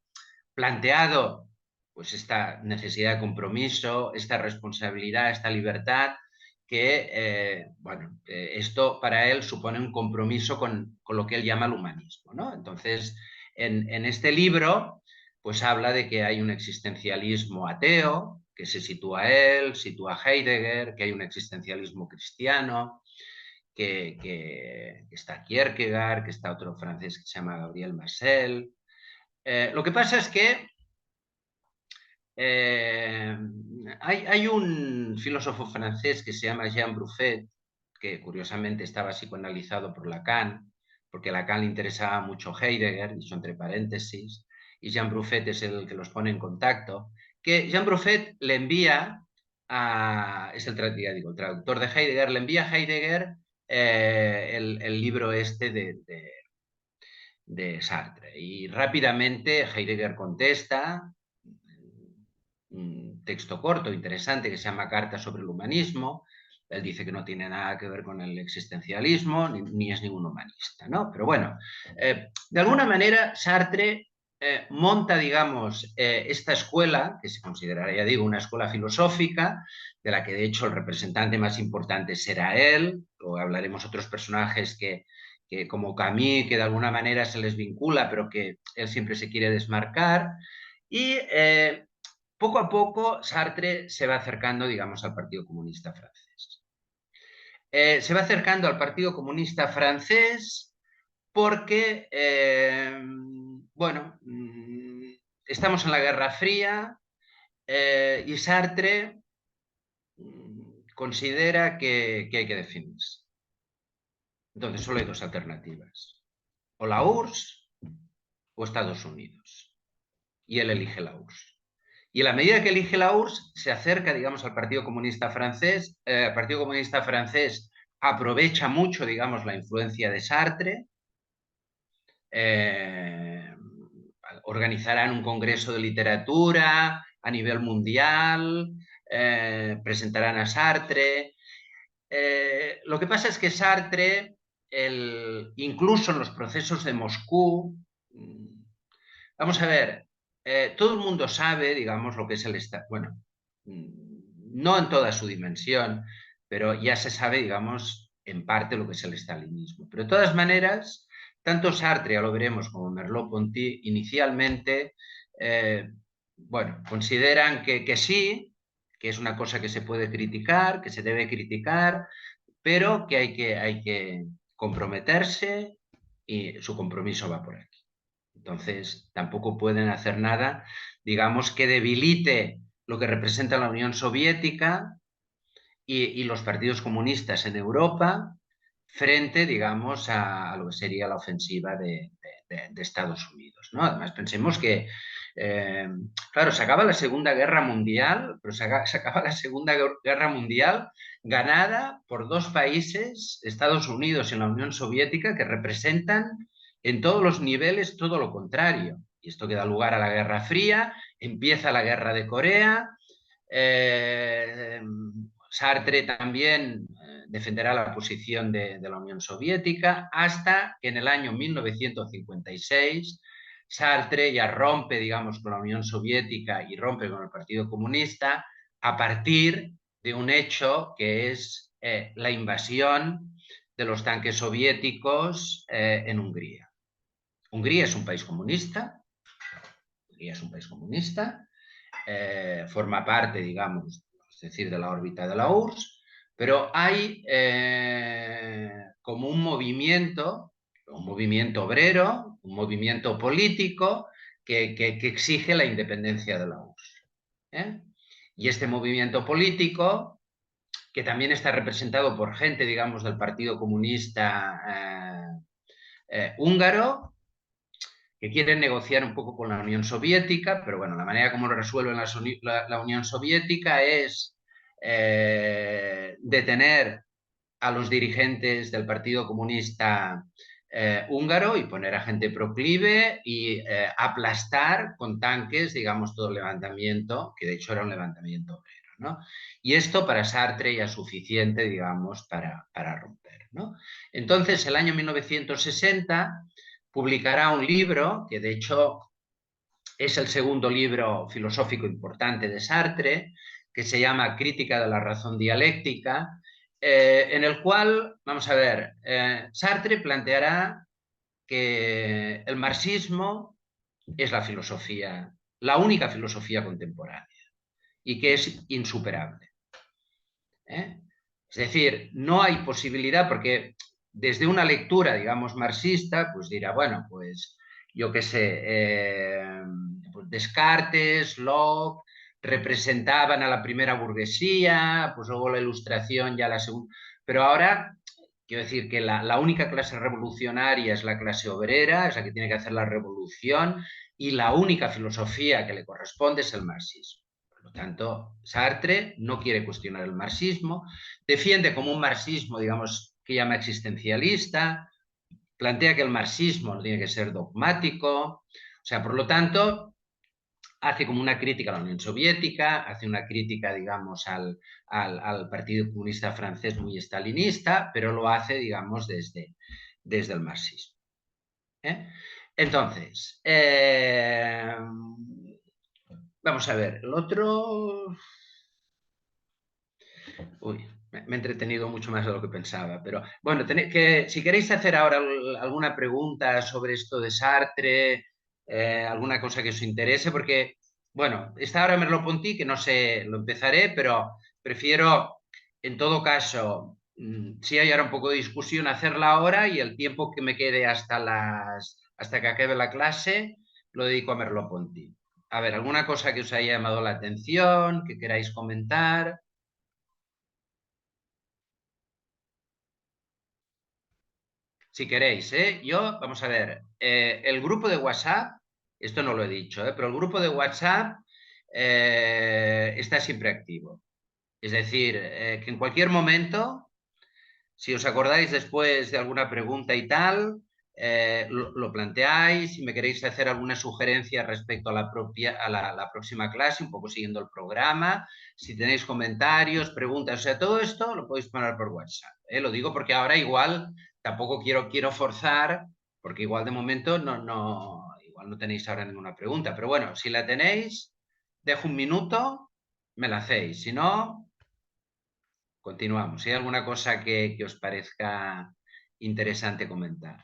planteado pues esta necesidad de compromiso, esta responsabilidad, esta libertad, que bueno, esto para él supone un compromiso con lo que él llama el humanismo, ¿no? Entonces, en este libro pues habla de que hay un existencialismo ateo, que se sitúa él, sitúa Heidegger, que hay un existencialismo cristiano, que está Kierkegaard, que está otro francés que se llama Gabriel Marcel. Lo que pasa es que eh, hay un filósofo francés que se llama Jean Bruffet, que curiosamente estaba psicoanalizado por Lacan, porque a Lacan le interesaba mucho Heidegger, dicho entre paréntesis, y Jean Bruffet es el que los pone en contacto, que Jean Bruffet le envía es el traductor de Heidegger, le envía a Heidegger el libro este de Sartre. Y rápidamente Heidegger contesta, un texto corto, interesante, que se llama Carta sobre el humanismo. Él dice que no tiene nada que ver con el existencialismo, ni es ningún humanista, ¿no? Pero bueno, de alguna manera Sartre monta, digamos, esta escuela, que se considera, ya digo, una escuela filosófica, de la que de hecho el representante más importante será él, o hablaremos otros personajes que como Camus, que de alguna manera se les vincula, pero que él siempre se quiere desmarcar. Y poco a poco Sartre se va acercando, digamos, al Partido Comunista Francés. Se va acercando al Partido Comunista Francés porque, bueno, estamos en la Guerra Fría y Sartre considera que hay que definirse. Entonces solo hay dos alternativas, o la URSS o Estados Unidos. Y él elige la URSS. Y a la medida que elige la URSS, se acerca, digamos, al Partido Comunista Francés. El Partido Comunista Francés aprovecha mucho, digamos, la influencia de Sartre. Organizarán un congreso de literatura a nivel mundial, presentarán a Sartre. Lo que pasa es que Sartre, incluso en los procesos de Moscú, vamos a ver, todo el mundo sabe, digamos, lo que es el Estado. Bueno, no en toda su dimensión, pero ya se sabe, digamos, en parte lo que es el estalinismo. Pero de todas maneras, tanto Sartre, ya lo veremos, como Merleau-Ponty, inicialmente, bueno, consideran que sí, que es una cosa que se puede criticar, que se debe criticar, pero que hay que comprometerse y su compromiso va por aquí. Entonces, tampoco pueden hacer nada, digamos, que debilite lo que representa la Unión Soviética y los partidos comunistas en Europa frente, digamos, a lo que sería la ofensiva de Estados Unidos, ¿no? Además, pensemos que, claro, se acaba la Segunda Guerra Mundial, pero se acaba la Segunda Guerra Mundial ganada por dos países, Estados Unidos y la Unión Soviética, que representan en todos los niveles todo lo contrario. Y esto que da lugar a la Guerra Fría, empieza la Guerra de Corea. Sartre también defenderá la posición de la Unión Soviética hasta que en el año 1956 Sartre ya rompe, digamos, con la Unión Soviética y rompe con el Partido Comunista a partir de un hecho que es la invasión de los tanques soviéticos en Hungría. Hungría es un país comunista, Hungría es un país comunista, forma parte, digamos, es decir, de la órbita de la URSS, pero hay como un movimiento obrero, un movimiento político que exige la independencia de la URSS. Y este movimiento político, que también está representado por gente, digamos, del Partido Comunista húngaro, que quieren negociar un poco con la Unión Soviética, pero bueno, la manera como lo resuelven la Unión Soviética es detener a los dirigentes del Partido Comunista húngaro y poner a gente proclive y aplastar con tanques, digamos, todo el levantamiento, que de hecho era un levantamiento obrero, ¿no? Y esto para Sartre ya es suficiente, digamos, para romper, ¿no? Entonces, el año 1960 publicará un libro, que de hecho es el segundo libro filosófico importante de Sartre, que se llama Crítica de la razón dialéctica, en el cual, vamos a ver, Sartre planteará que el marxismo es la filosofía, la única filosofía contemporánea y que es insuperable. Es decir, no hay posibilidad, porque desde una lectura, digamos, marxista, pues dirá, bueno, pues yo qué sé, pues Descartes, Locke, representaban a la primera burguesía, pues luego la Ilustración ya la segunda. Pero ahora, quiero decir que la única clase revolucionaria es la clase obrera, es la que tiene que hacer la revolución, y la única filosofía que le corresponde es el marxismo. Por lo tanto, Sartre no quiere cuestionar el marxismo, defiende como un marxismo, digamos, que llama existencialista, plantea que el marxismo no tiene que ser dogmático, o sea, por lo tanto, hace como una crítica a la Unión Soviética, hace una crítica, digamos, al Partido Comunista Francés muy estalinista, pero lo hace, digamos, desde el marxismo. Entonces, vamos a ver, el otro... Uy, me he entretenido mucho más de lo que pensaba, pero bueno, si queréis hacer ahora alguna pregunta sobre esto de Sartre, alguna cosa que os interese, porque bueno, está ahora Merleau-Ponty, que no sé, lo empezaré, pero prefiero, en todo caso, si hay ahora un poco de discusión, hacerla ahora y el tiempo que me quede hasta que acabe la clase lo dedico a Merleau-Ponty. A ver, ¿alguna cosa que os haya llamado la atención, que queráis comentar? Si queréis, ¿eh? Yo, vamos a ver, el grupo de WhatsApp, esto no lo he dicho, pero el grupo de WhatsApp está siempre activo. Es decir, que en cualquier momento, si os acordáis después de alguna pregunta y tal, lo planteáis, si me queréis hacer alguna sugerencia respecto a la próxima clase, un poco siguiendo el programa, si tenéis comentarios, preguntas, o sea, todo esto lo podéis poner por WhatsApp. Lo digo porque ahora igual tampoco quiero forzar, porque igual de momento igual no tenéis ahora ninguna pregunta, pero bueno, si la tenéis, dejo un minuto, me la hacéis, si no, continuamos. Si hay alguna cosa que os parezca interesante comentar.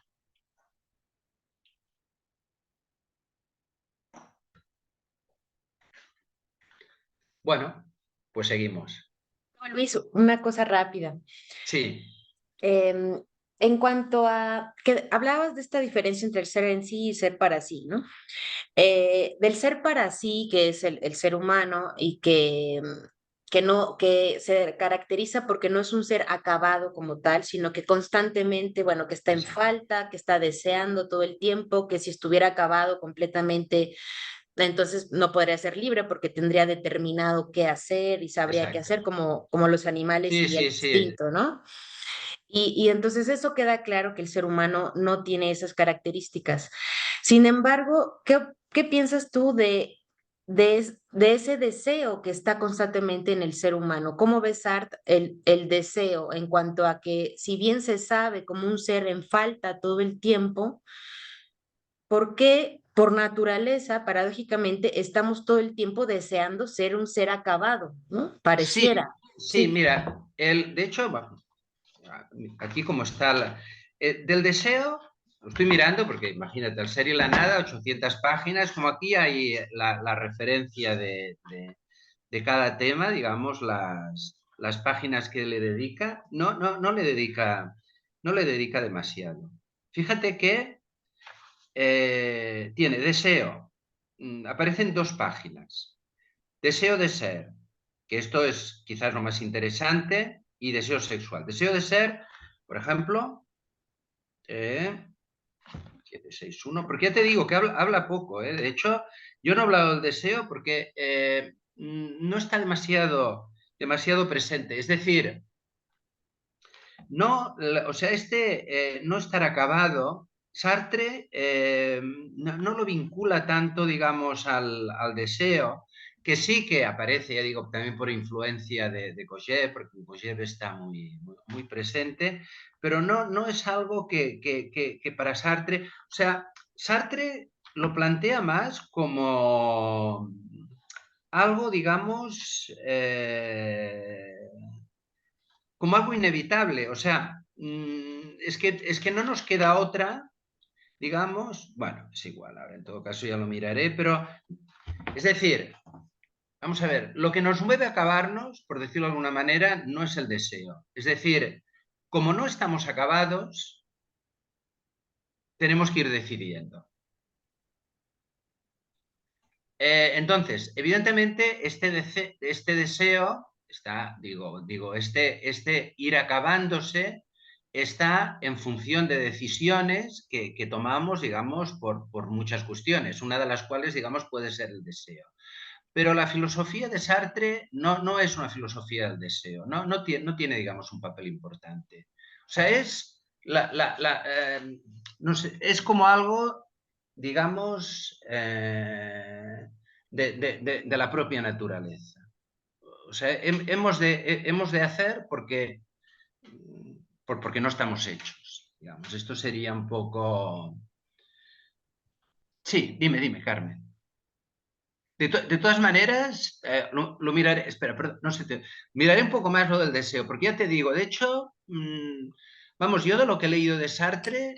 Bueno, pues seguimos. Luis, una cosa rápida. Sí, Em, en cuanto a que hablabas de esta diferencia entre el ser en sí y ser para sí, ¿no? Del ser para sí, que es el ser humano y que no, que se caracteriza porque no es un ser acabado como tal, sino que constantemente, bueno, que está en exacto, falta, que está deseando todo el tiempo, que si estuviera acabado completamente, entonces no podría ser libre porque tendría determinado qué hacer y sabría qué exacto. hacer como los animales Sí, y el sí, sí. instinto, ¿no? Y entonces eso queda claro que el ser humano no tiene esas características. Sin embargo, ¿qué piensas tú de ese deseo que está constantemente en el ser humano? ¿Cómo ves, Art, el deseo en cuanto a que si bien se sabe como un ser en falta todo el tiempo, ¿por qué por naturaleza, paradójicamente, estamos todo el tiempo deseando ser un ser acabado, ¿no? Sí, Pareciera, sí, sí. mira, de hecho, bueno, aquí como está del deseo, lo estoy mirando porque imagínate, el serie La Nada, 800 páginas, como aquí hay la referencia de cada tema, digamos, las páginas que le dedica, no le dedica demasiado. Fíjate que tiene deseo, aparecen 2 páginas. Deseo de ser, que esto es quizás lo más interesante, y deseo sexual. Deseo de ser, por ejemplo, eh, 761, porque ya te digo que habla poco, ¿eh? De hecho, yo no he hablado del deseo porque no está demasiado presente. Es decir, no, o sea, no estar acabado, Sartre no lo vincula tanto, digamos, al deseo, que sí que aparece, ya digo, también por influencia de Kojève, porque Kojève está muy presente, pero no es algo que para Sartre, o sea, Sartre lo plantea más como algo, digamos, como algo inevitable. O sea, es que no nos queda otra, digamos, bueno, es igual, ahora en todo caso ya lo miraré, pero es decir, vamos a ver, lo que nos mueve a acabarnos, por decirlo de alguna manera, no es el deseo. Es decir, como no estamos acabados, tenemos que ir decidiendo. Entonces, evidentemente, este deseo este ir acabándose está en función de decisiones que tomamos, digamos, por muchas cuestiones, una de las cuales, digamos, puede ser el deseo. Pero la filosofía de Sartre no es una filosofía del deseo, no tiene, digamos, un papel importante. O sea, no sé, es como algo, digamos, de la propia naturaleza. O sea, hemos de hacer porque no estamos hechos, digamos. Esto sería un poco... Sí, dime, Carmen. De todas maneras, lo miraré, espera, perdón, no sé, miraré un poco más lo del deseo, porque ya te digo, de hecho, vamos, yo de lo que he leído de Sartre,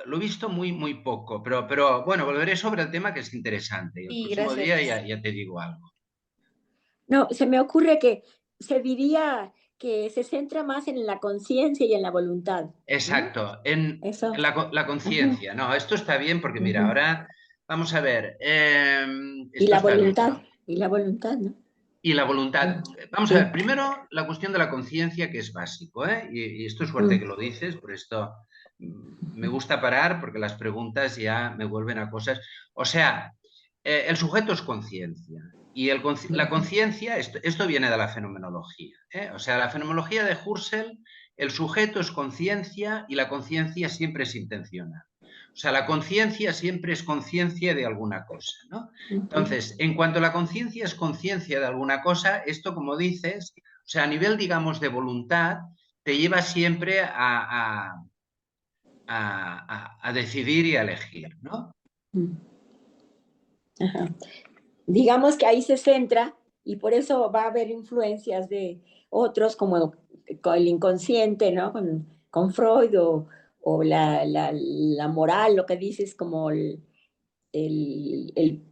lo he visto muy poco, pero bueno, volveré sobre el tema que es interesante y el Sí, próximo gracias. día ya te digo algo. No, se me ocurre que se diría que se centra más en la conciencia y en la voluntad, ¿no? Exacto, en Eso. la Ajá, conciencia. No, esto está bien porque mira, ujú. ahora vamos a ver, Y esto la está bien, voluntad, ¿no? y la voluntad, ¿no? Y la Mm, voluntad. Vamos a sí, ver, primero la cuestión de la conciencia, que es básico, ¿eh? Y esto es suerte que ujú, lo dices, por esto me gusta parar, porque las preguntas ya me vuelven a cosas. O sea, el sujeto es conciencia. Y la ujú, conciencia, esto viene de la fenomenología, ¿eh? O sea, la fenomenología de Husserl, el sujeto es conciencia y la conciencia siempre es intencional. O sea, la conciencia siempre es conciencia de alguna cosa, ¿no? ujú. Entonces, en cuanto la conciencia es conciencia de alguna cosa, esto, como dices, o sea, a nivel, digamos, de voluntad, te lleva siempre a decidir y a elegir, ¿no? Mm, ajá. Digamos que ahí se centra y por eso va a haber influencias de otros como con el inconsciente, ¿no? Con Freud o la moral, lo que dices como el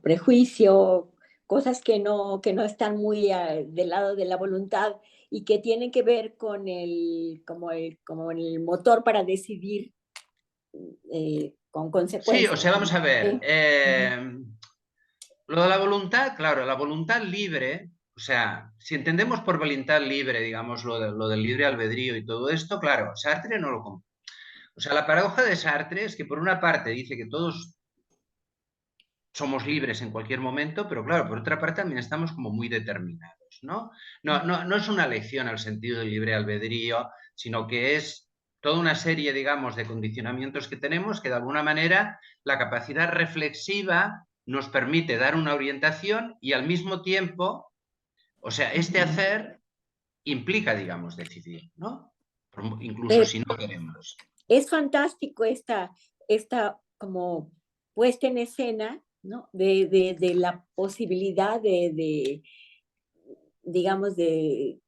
prejuicio, cosas que no están muy del lado de la voluntad y que tienen que ver con como el motor para decidir con Sí, o sea, consecuencias, vamos ¿no? a ver. Sí. Ujú. Lo de la voluntad, claro, la voluntad libre, o sea, si entendemos por voluntad libre, digamos, lo del libre albedrío y todo esto, claro, Sartre no lo... O sea, la paradoja de Sartre es que por una parte dice que todos somos libres en cualquier momento, pero claro, por otra parte también estamos como muy determinados, ¿no? No es una elección al sentido del libre albedrío, sino que es toda una serie, digamos, de condicionamientos que tenemos que de alguna manera la capacidad reflexiva nos permite dar una orientación y al mismo tiempo, o sea, este hacer implica, digamos, decidir, ¿no? Incluso Eh, si no queremos. es fantástico esta como puesta en escena, ¿no? De la posibilidad digamos, de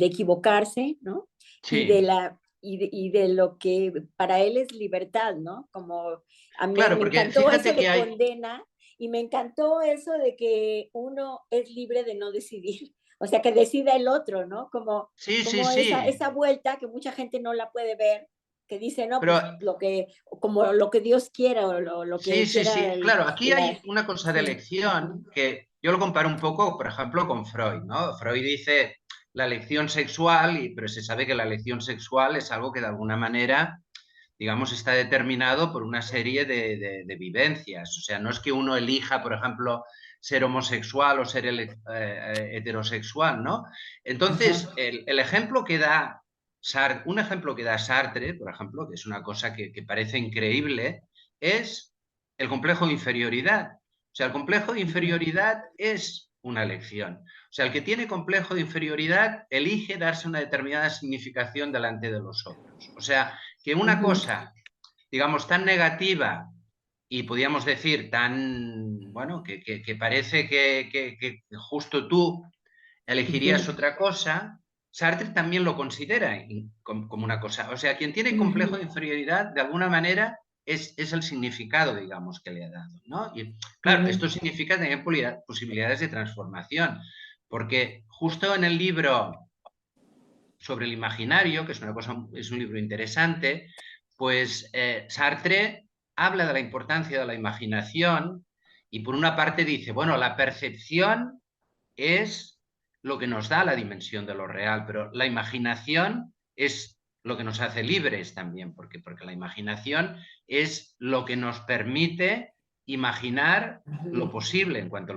equivocarse, ¿no? Y de, Sí, la, y de lo que para él es libertad, ¿no? Como a mí claro, me porque encantó eso fíjate que de hay... condena y me encantó eso de que uno es libre de no decidir, o sea, que decida el otro, ¿no? Sí, sí, Como sí, esa vuelta que mucha gente no la puede ver, que dice, no, pero pues como lo que Dios quiera o lo sí, que sí, quiera sí. Claro, aquí hay una cosa de sí. elección que yo lo comparo un poco, por ejemplo, con Freud, ¿no? Freud dice la elección sexual, pero se sabe que la elección sexual es algo que de alguna manera, digamos, está determinado por una serie de vivencias. O sea, no es que uno elija, por ejemplo, ser homosexual o ser heterosexual, ¿no? Entonces, Ajá. el ejemplo que da un ejemplo que da Sartre, por ejemplo, que es una cosa que parece increíble, es el complejo de inferioridad. O sea, el complejo de inferioridad es una elección. O sea, el que tiene complejo de inferioridad elige darse una determinada significación delante de los otros. O sea, que una Ujú, cosa, digamos, tan negativa y podríamos decir tan, bueno, que parece que justo tú elegirías ujú, otra cosa, Sartre también lo considera como una cosa. O sea, quien tiene complejo ujú, de inferioridad, de alguna manera, es el significado, digamos, que le ha dado, ¿no? Y claro, ujú, esto significa tener posibilidades de transformación, porque justo en el libro sobre el imaginario, que es una cosa, es un libro interesante, pues Sartre habla de la importancia de la imaginación y por una parte dice, bueno, la percepción es lo que nos da la dimensión de lo real, pero la imaginación es lo que nos hace libres también, porque la imaginación es lo que nos permite imaginar lo ujú. posible en cuanto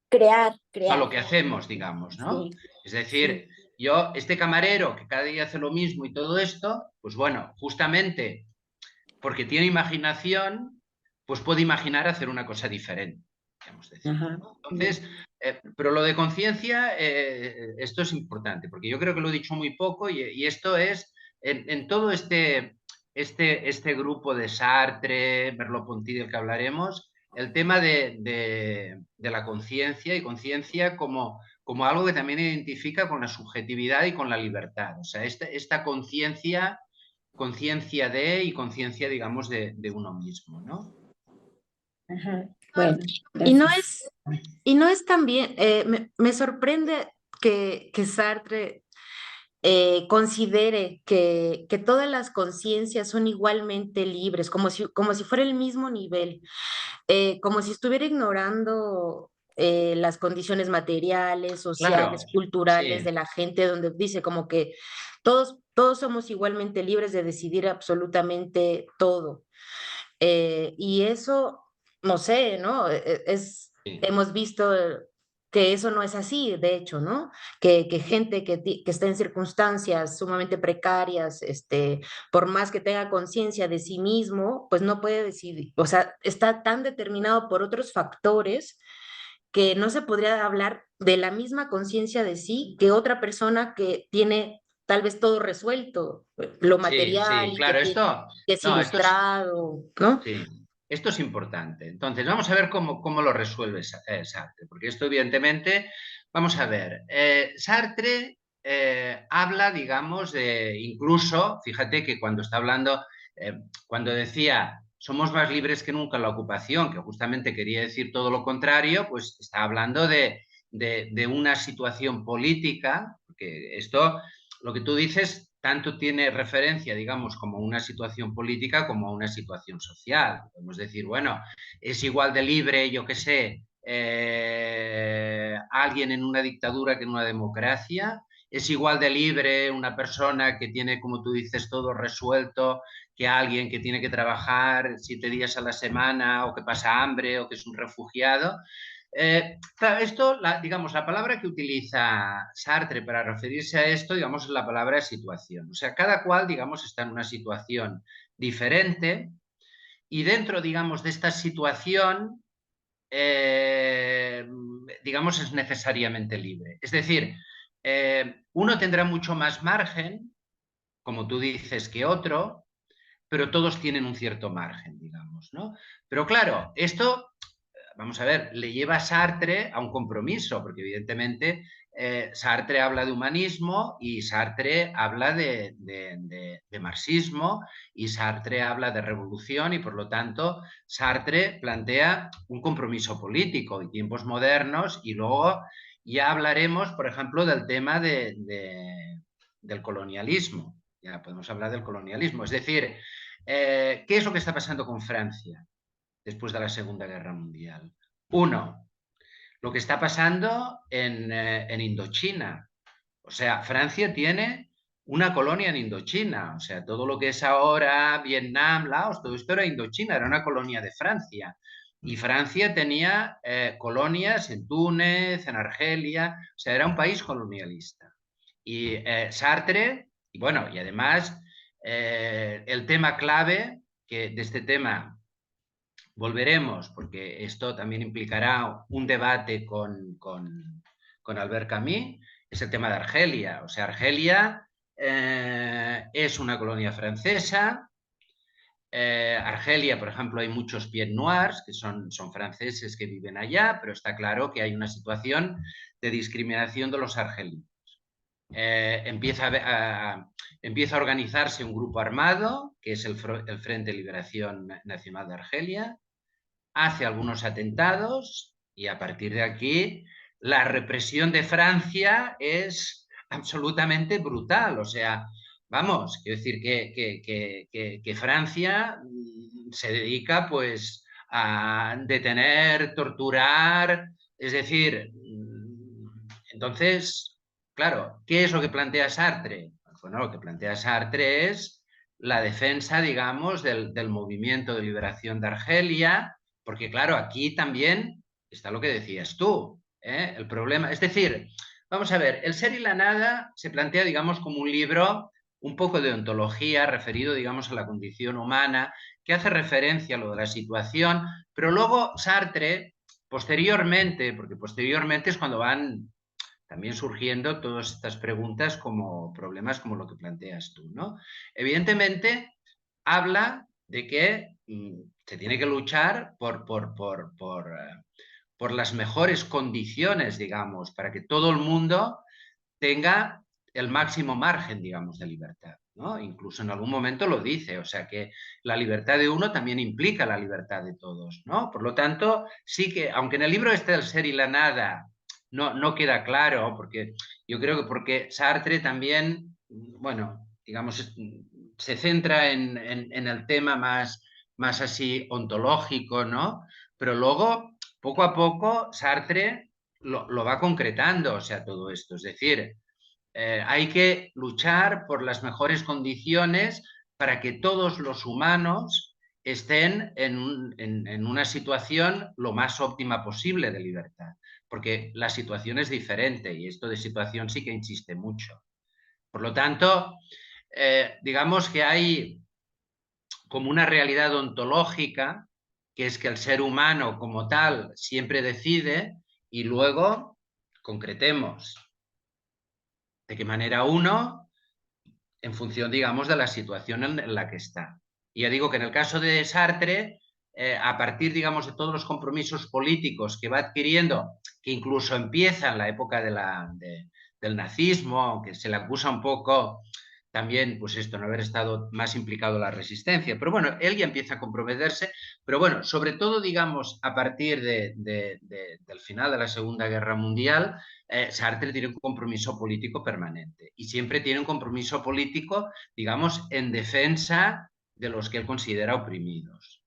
Crear, a crear, lo que hacemos, digamos, ¿no? sí, Es sí. decir, yo, este camarero que cada día hace lo mismo y todo esto, pues bueno, justamente porque tiene imaginación, pues puede imaginar hacer una cosa diferente, digamos decir. Ajá. ¿No? Mm. Entonces, pero lo de conciencia, esto es importante, porque yo creo que lo he dicho muy poco y esto es en todo este grupo de Sartre, Merleau-Ponty del que hablaremos, el tema de la conciencia y conciencia como algo que también identifica con la subjetividad y con la libertad. O sea, esta conciencia conciencia de y conciencia, digamos, de uno mismo, ¿no? Ajá. Bueno, Y no gracias. es también, me sorprende que Sartre considere que todas las conciencias son igualmente libres, como si fuera el mismo nivel, como si estuviera ignorando las condiciones materiales, sociales, Claro, culturales de sí, la gente, donde dice como que todos somos igualmente libres de decidir absolutamente todo. Y eso, no sé, ¿no? sí. Hemos visto que eso no es así, de hecho, ¿no? Que gente que está en circunstancias sumamente precarias, por más que tenga conciencia de sí mismo, pues no puede decidir, o sea, está tan determinado por otros factores que no se podría hablar de la misma conciencia de sí que otra persona que tiene tal vez todo resuelto, lo Sí, material sí, y claro, que es no, ilustrado, ¿no? sí, esto es importante. Entonces, vamos a ver cómo lo resuelve Sartre, porque esto evidentemente, vamos a ver, Sartre habla, digamos, de incluso, fíjate que cuando está hablando, cuando decía somos más libres que nunca en la ocupación, que justamente quería decir todo lo contrario, pues está hablando de una situación política, porque esto lo que tú dices tanto tiene referencia, digamos, como una situación política como a una situación social. Podemos decir, bueno, es igual de libre, yo qué sé, alguien en una dictadura que en una democracia. Es igual de libre una persona que tiene, como tú dices, todo resuelto que alguien que tiene que trabajar 7 días a la semana o que pasa hambre o que es un refugiado. Claro, esto, digamos, la palabra que utiliza Sartre para referirse a esto, digamos, es la palabra situación. O sea, cada cual, digamos, está en una situación diferente y dentro, digamos, de esta situación, digamos, es necesariamente libre. Es decir, uno tendrá mucho más margen, como tú dices, que otro, pero todos tienen un cierto margen, digamos, ¿no? Pero claro, esto vamos a ver, le lleva a Sartre a un compromiso, porque evidentemente Sartre habla de humanismo y Sartre habla de marxismo y Sartre habla de revolución y por lo tanto Sartre plantea un compromiso político y tiempos modernos y luego ya hablaremos, por ejemplo, del tema del colonialismo. Ya podemos hablar del colonialismo. Es decir, ¿qué es lo que está pasando con Francia después de la Segunda Guerra Mundial? Uno, lo que está pasando en Indochina. O sea, Francia tiene una colonia en Indochina. O sea, todo lo que es ahora Vietnam, Laos, todo esto era Indochina, era una colonia de Francia. Y Francia tenía colonias en Túnez, en Argelia, o sea, era un país colonialista. Y Sartre, y bueno, y además el tema clave, que de este tema volveremos, porque esto también implicará un debate con Albert Camus, es el tema de Argelia. O sea, Argelia es una colonia francesa. Argelia, por ejemplo, hay muchos pieds noirs, que son franceses que viven allá, pero está claro que hay una situación de discriminación de los argelinos. Empieza a organizarse un grupo armado, que es el Frente de Liberación Nacional de Argelia, hace algunos atentados y a partir de aquí la represión de Francia es absolutamente brutal. O sea, vamos, quiero decir que Francia se dedica pues a detener, torturar, es decir, entonces, claro, ¿qué es lo que plantea Sartre? Bueno, lo que plantea Sartre es la defensa, digamos, del movimiento de liberación de Argelia, porque claro, aquí también está lo que decías tú, ¿eh? El problema, es decir, vamos a ver, El ser y la nada se plantea, digamos, como un libro un poco de ontología referido, digamos, a la condición humana, que hace referencia a lo de la situación, pero luego Sartre, posteriormente, porque posteriormente es cuando van también surgiendo todas estas preguntas como problemas como lo que planteas tú, ¿no? Evidentemente, habla de que se tiene que luchar por las mejores condiciones, digamos, para que todo el mundo tenga el máximo margen, digamos, de libertad. ¿no? Incluso en algún momento lo dice, o sea que la libertad de uno también implica la libertad de todos, ¿no? Por lo tanto, sí que, aunque en el libro este del ser y la nada no queda claro, porque yo creo que porque Sartre también, bueno, digamos, se centra en el tema más así ontológico, ¿no? Pero luego, poco a poco, Sartre lo va concretando, o sea, todo esto. Es decir, hay que luchar por las mejores condiciones para que todos los humanos estén en una situación lo más óptima posible de libertad, porque la situación es diferente y esto de situación sí que insiste mucho. Por lo tanto, digamos que hay como una realidad ontológica, que es que el ser humano como tal siempre decide y luego concretemos de qué manera uno en función, digamos, de la situación en la que está. Y ya digo que en el caso de Sartre, a partir, digamos, de todos los compromisos políticos que va adquiriendo, que incluso empieza en la época del nazismo, aunque se le acusa un poco también, pues esto, no haber estado más implicado en la resistencia. Pero bueno, él ya empieza a comprometerse, pero bueno, sobre todo, digamos, a partir del final de la Segunda Guerra Mundial, Sartre tiene un compromiso político permanente y siempre tiene un compromiso político, digamos, en defensa de los que él considera oprimidos.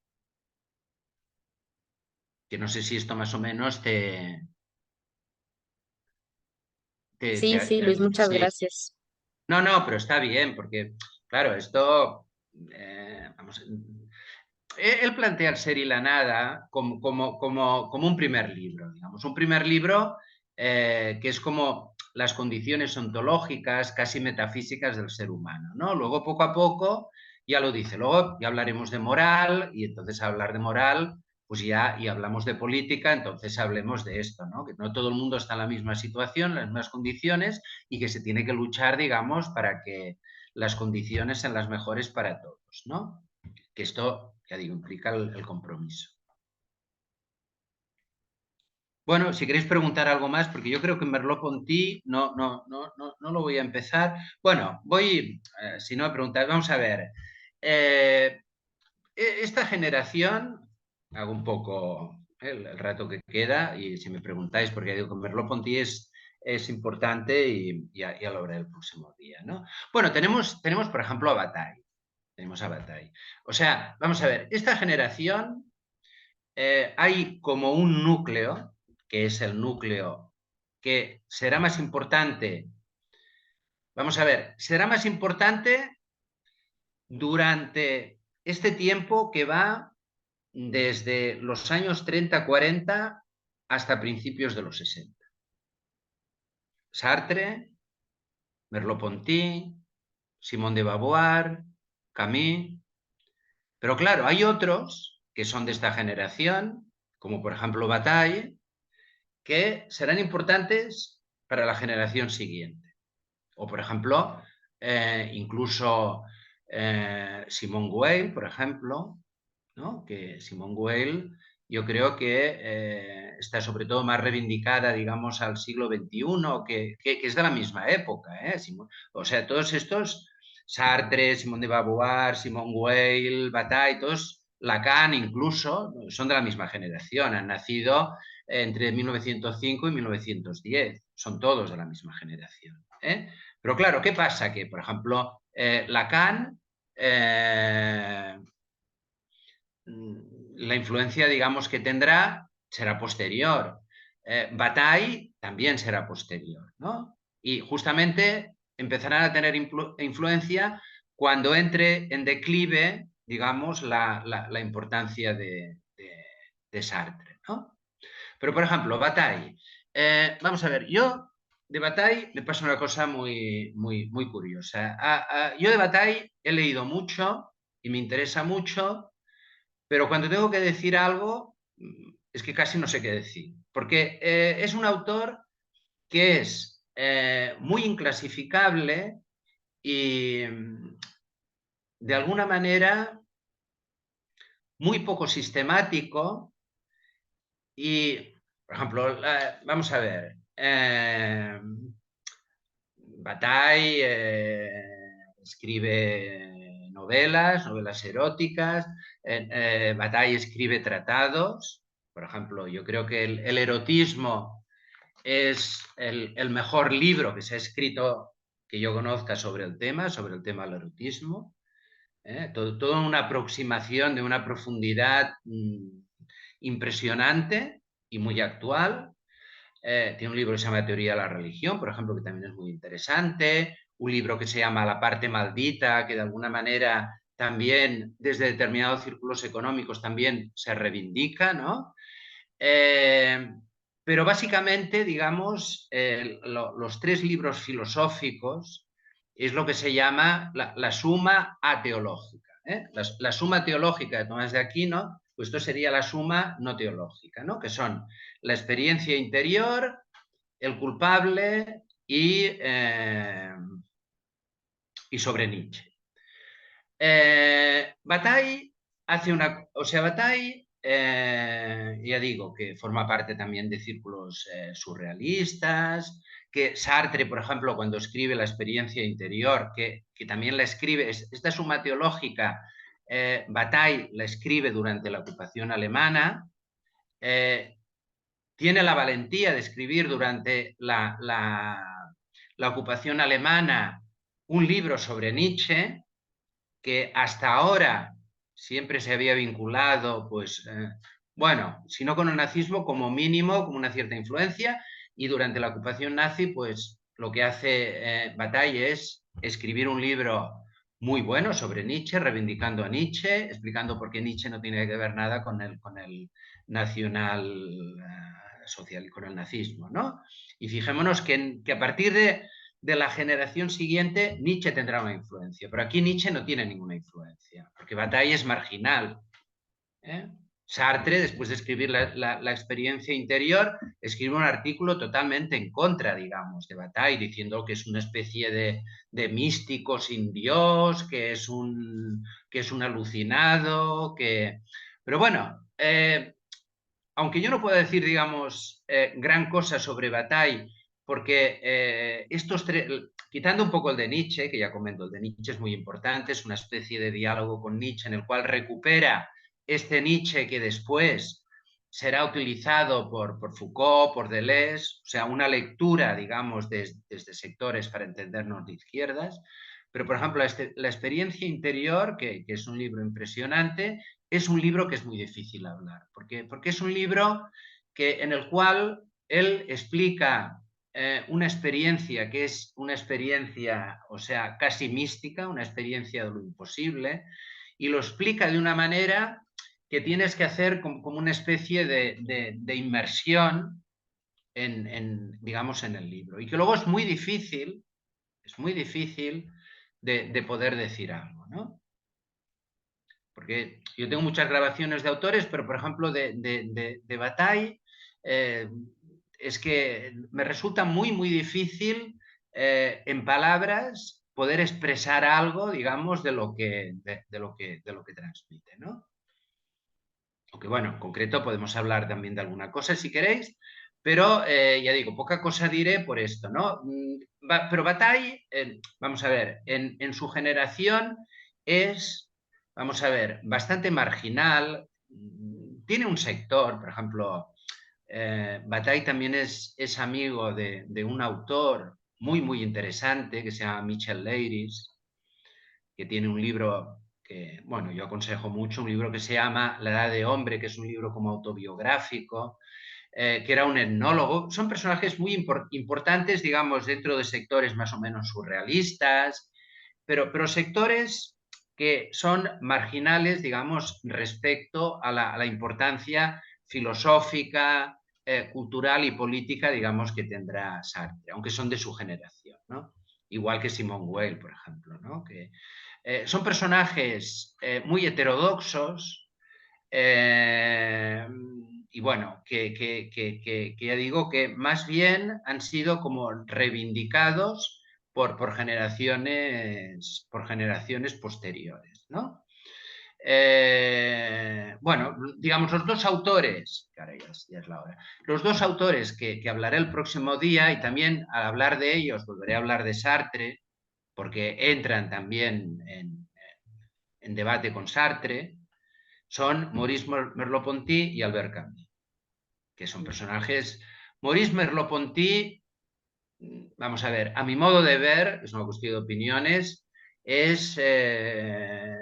Que no sé si esto más o menos Sí, sí, Luis, muchas sí. gracias. No, pero está bien, porque, claro, esto, vamos, él plantea el ser y la nada como un primer libro, digamos, un primer libro que es como las condiciones ontológicas, casi metafísicas del ser humano, ¿no? Luego, poco a poco, ya lo dice, luego ya hablaremos de moral, y entonces hablar de moral, pues ya, y hablamos de política, entonces hablemos de esto, ¿no? Que no todo el mundo está en la misma situación, en las mismas condiciones, y que se tiene que luchar, digamos, para que las condiciones sean las mejores para todos, ¿no? Que esto, ya digo, implica el compromiso. Bueno, si queréis preguntar algo más, porque yo creo que Merleau-Ponty no lo voy a empezar. Bueno, voy, si no me preguntáis, vamos a ver. Esta generación, hago un poco el rato que queda, y si me preguntáis, porque digo que Merleau-Ponty es importante y ya lo veré el próximo día, ¿no? Bueno, tenemos por ejemplo, a Bataille. Tenemos a Bataille. O sea, vamos a ver, esta generación hay como un núcleo, que es el núcleo que será más importante, vamos a ver, será más importante durante este tiempo que va desde los años 30-40 hasta principios de los 60. Sartre, Merleau-Ponty, Simone de Beauvoir, Camus. Pero claro, hay otros que son de esta generación, como por ejemplo Bataille, que serán importantes para la generación siguiente. O, por ejemplo, incluso Simone Weil, por ejemplo, ¿no? Que Simone Weil yo creo que está sobre todo más reivindicada, digamos, al siglo XXI, que es de la misma época. O sea, todos estos, Sartre, Simone de Beauvoir, Simone Weil, Bataille, todos, Lacan incluso, son de la misma generación, han nacido entre 1905 y 1910, son todos de la misma generación. Pero claro, ¿qué pasa? Que, por ejemplo, Lacan, la influencia, digamos, que tendrá será posterior. Bataille también será posterior, ¿no? Y justamente empezarán a tener influencia cuando entre en declive, digamos, la importancia de Sartre, ¿no? Pero, por ejemplo, Bataille. Vamos a ver, yo de Bataille me pasa una cosa muy curiosa. Yo de Bataille he leído mucho y me interesa mucho, pero cuando tengo que decir algo, es que casi no sé qué decir. Porque es un autor que es muy inclasificable y de alguna manera muy poco sistemático y, por ejemplo, vamos a ver, Bataille, escribe novelas eróticas, Bataille escribe tratados. Por ejemplo, yo creo que el erotismo es el mejor libro que se ha escrito que yo conozca sobre el tema del erotismo. Toda una aproximación de una profundidad impresionante y muy actual. Tiene un libro que se llama Teoría de la religión, por ejemplo, que también es muy interesante. Un libro que se llama La parte maldita, que de alguna manera también desde determinados círculos económicos también se reivindica, ¿no? Pero básicamente, digamos, los tres libros filosóficos es lo que se llama la suma ateológica. La suma teológica de Tomás de Aquino, pues esto sería la suma no teológica, ¿no? Que son la experiencia interior, el culpable y sobre Nietzsche. Bataille hace una... O sea, Bataille, ya digo, que forma parte también de círculos surrealistas, que Sartre, por ejemplo, cuando escribe La experiencia interior, que también la escribe, esta suma teológica, Bataille la escribe durante la ocupación alemana, tiene la valentía de escribir durante la ocupación alemana un libro sobre Nietzsche, que hasta ahora siempre se había vinculado, pues, bueno, si no con el nazismo, como mínimo, con una cierta influencia, y durante la ocupación nazi, pues, lo que hace Bataille es escribir un libro muy bueno sobre Nietzsche, reivindicando a Nietzsche, explicando por qué Nietzsche no tiene que ver nada con el nacional social, con el nazismo, ¿no? Y fijémonos que a partir de la generación siguiente, Nietzsche tendrá una influencia, pero aquí Nietzsche no tiene ninguna influencia, porque Bataille es marginal. Sartre, después de escribir la experiencia interior, escribe un artículo totalmente en contra, digamos, de Bataille, diciendo que es una especie de místico sin Dios, que es un alucinado, que... Pero bueno, aunque yo no pueda decir, digamos, gran cosa sobre Bataille, porque estos tres, quitando un poco el de Nietzsche, que ya comento, el de Nietzsche es muy importante, es una especie de diálogo con Nietzsche en el cual recupera este Nietzsche que después será utilizado por Foucault, por Deleuze, o sea, una lectura, digamos, desde sectores para entendernos de izquierdas. Pero, por ejemplo, la experiencia interior, que es un libro impresionante, es un libro que es muy difícil hablar, porque es un libro en el cual él explica una experiencia que es una experiencia, o sea, casi mística, una experiencia de lo imposible, y lo explica de una manera que tienes que hacer como una especie de inmersión digamos, en el libro, y que luego es muy difícil de poder decir algo, ¿no? Porque yo tengo muchas grabaciones de autores, pero por ejemplo de Bataille, es que me resulta muy difícil en palabras poder expresar algo, digamos, de lo que transmite, ¿no? Aunque bueno, en concreto podemos hablar también de alguna cosa si queréis, pero ya digo, poca cosa diré por esto, ¿no? Pero Bataille, vamos a ver, en su generación es, vamos a ver, bastante marginal, tiene un sector, por ejemplo, Bataille también es amigo de un autor muy interesante que se llama Michel Leiris, que tiene un libro que, bueno, yo aconsejo mucho, un libro que se llama La Edad de Hombre, que es un libro como autobiográfico, que era un etnólogo. Son personajes muy importantes, digamos, dentro de sectores más o menos surrealistas, pero sectores que son marginales, digamos, respecto a la importancia filosófica, cultural y política, digamos, que tendrá Sartre, aunque son de su generación, ¿no? Igual que Simone Weil, por ejemplo, ¿no? Que son personajes muy heterodoxos, y bueno, que ya digo que más bien han sido como reivindicados por generaciones posteriores, ¿no? Bueno, digamos, los dos autores, que ahora ya es la hora, los dos autores que hablaré el próximo día, y también al hablar de ellos volveré a hablar de Sartre, porque entran también en debate con Sartre, son Maurice Merleau-Ponty y Albert Camus, que son personajes. Maurice Merleau-Ponty, vamos a ver, a mi modo de ver, es una cuestión de opiniones, es de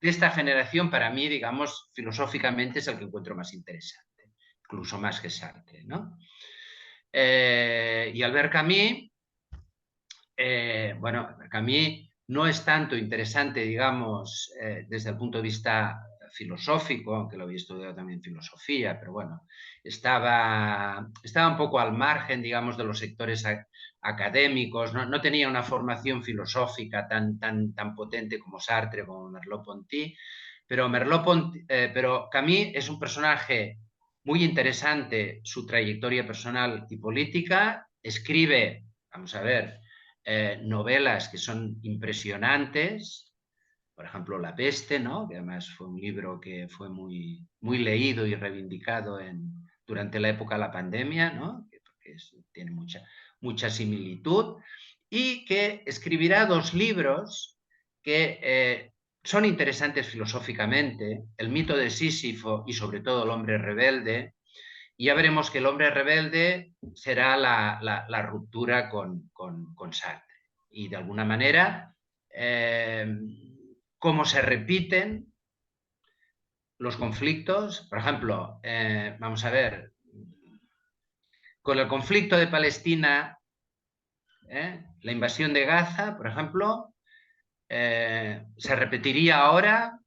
esta generación, para mí, digamos, filosóficamente es el que encuentro más interesante, incluso más que Sartre, ¿no? Y Albert Camus, bueno, Albert Camus no es tanto interesante, digamos, desde el punto de vista filosófico, aunque lo había estudiado también filosofía, pero bueno, estaba un poco al margen, digamos, de los sectores académicos, no tenía una formación filosófica tan potente como Sartre, como Merleau-Ponty, pero Camus es un personaje muy interesante, su trayectoria personal y política, escribe, vamos a ver, novelas que son impresionantes, por ejemplo, La peste, ¿no? Que además fue un libro que fue muy leído y reivindicado durante la época de la pandemia, ¿no? Porque tiene mucha similitud, y que escribirá 2 libros que son interesantes filosóficamente, El mito de Sísifo y sobre todo El hombre rebelde, y ya veremos que El hombre rebelde será la ruptura con Sartre. Y de alguna manera, cómo se repiten los conflictos. Por ejemplo, vamos a ver, con el conflicto de Palestina, la invasión de Gaza, por ejemplo, se repetiría ahora,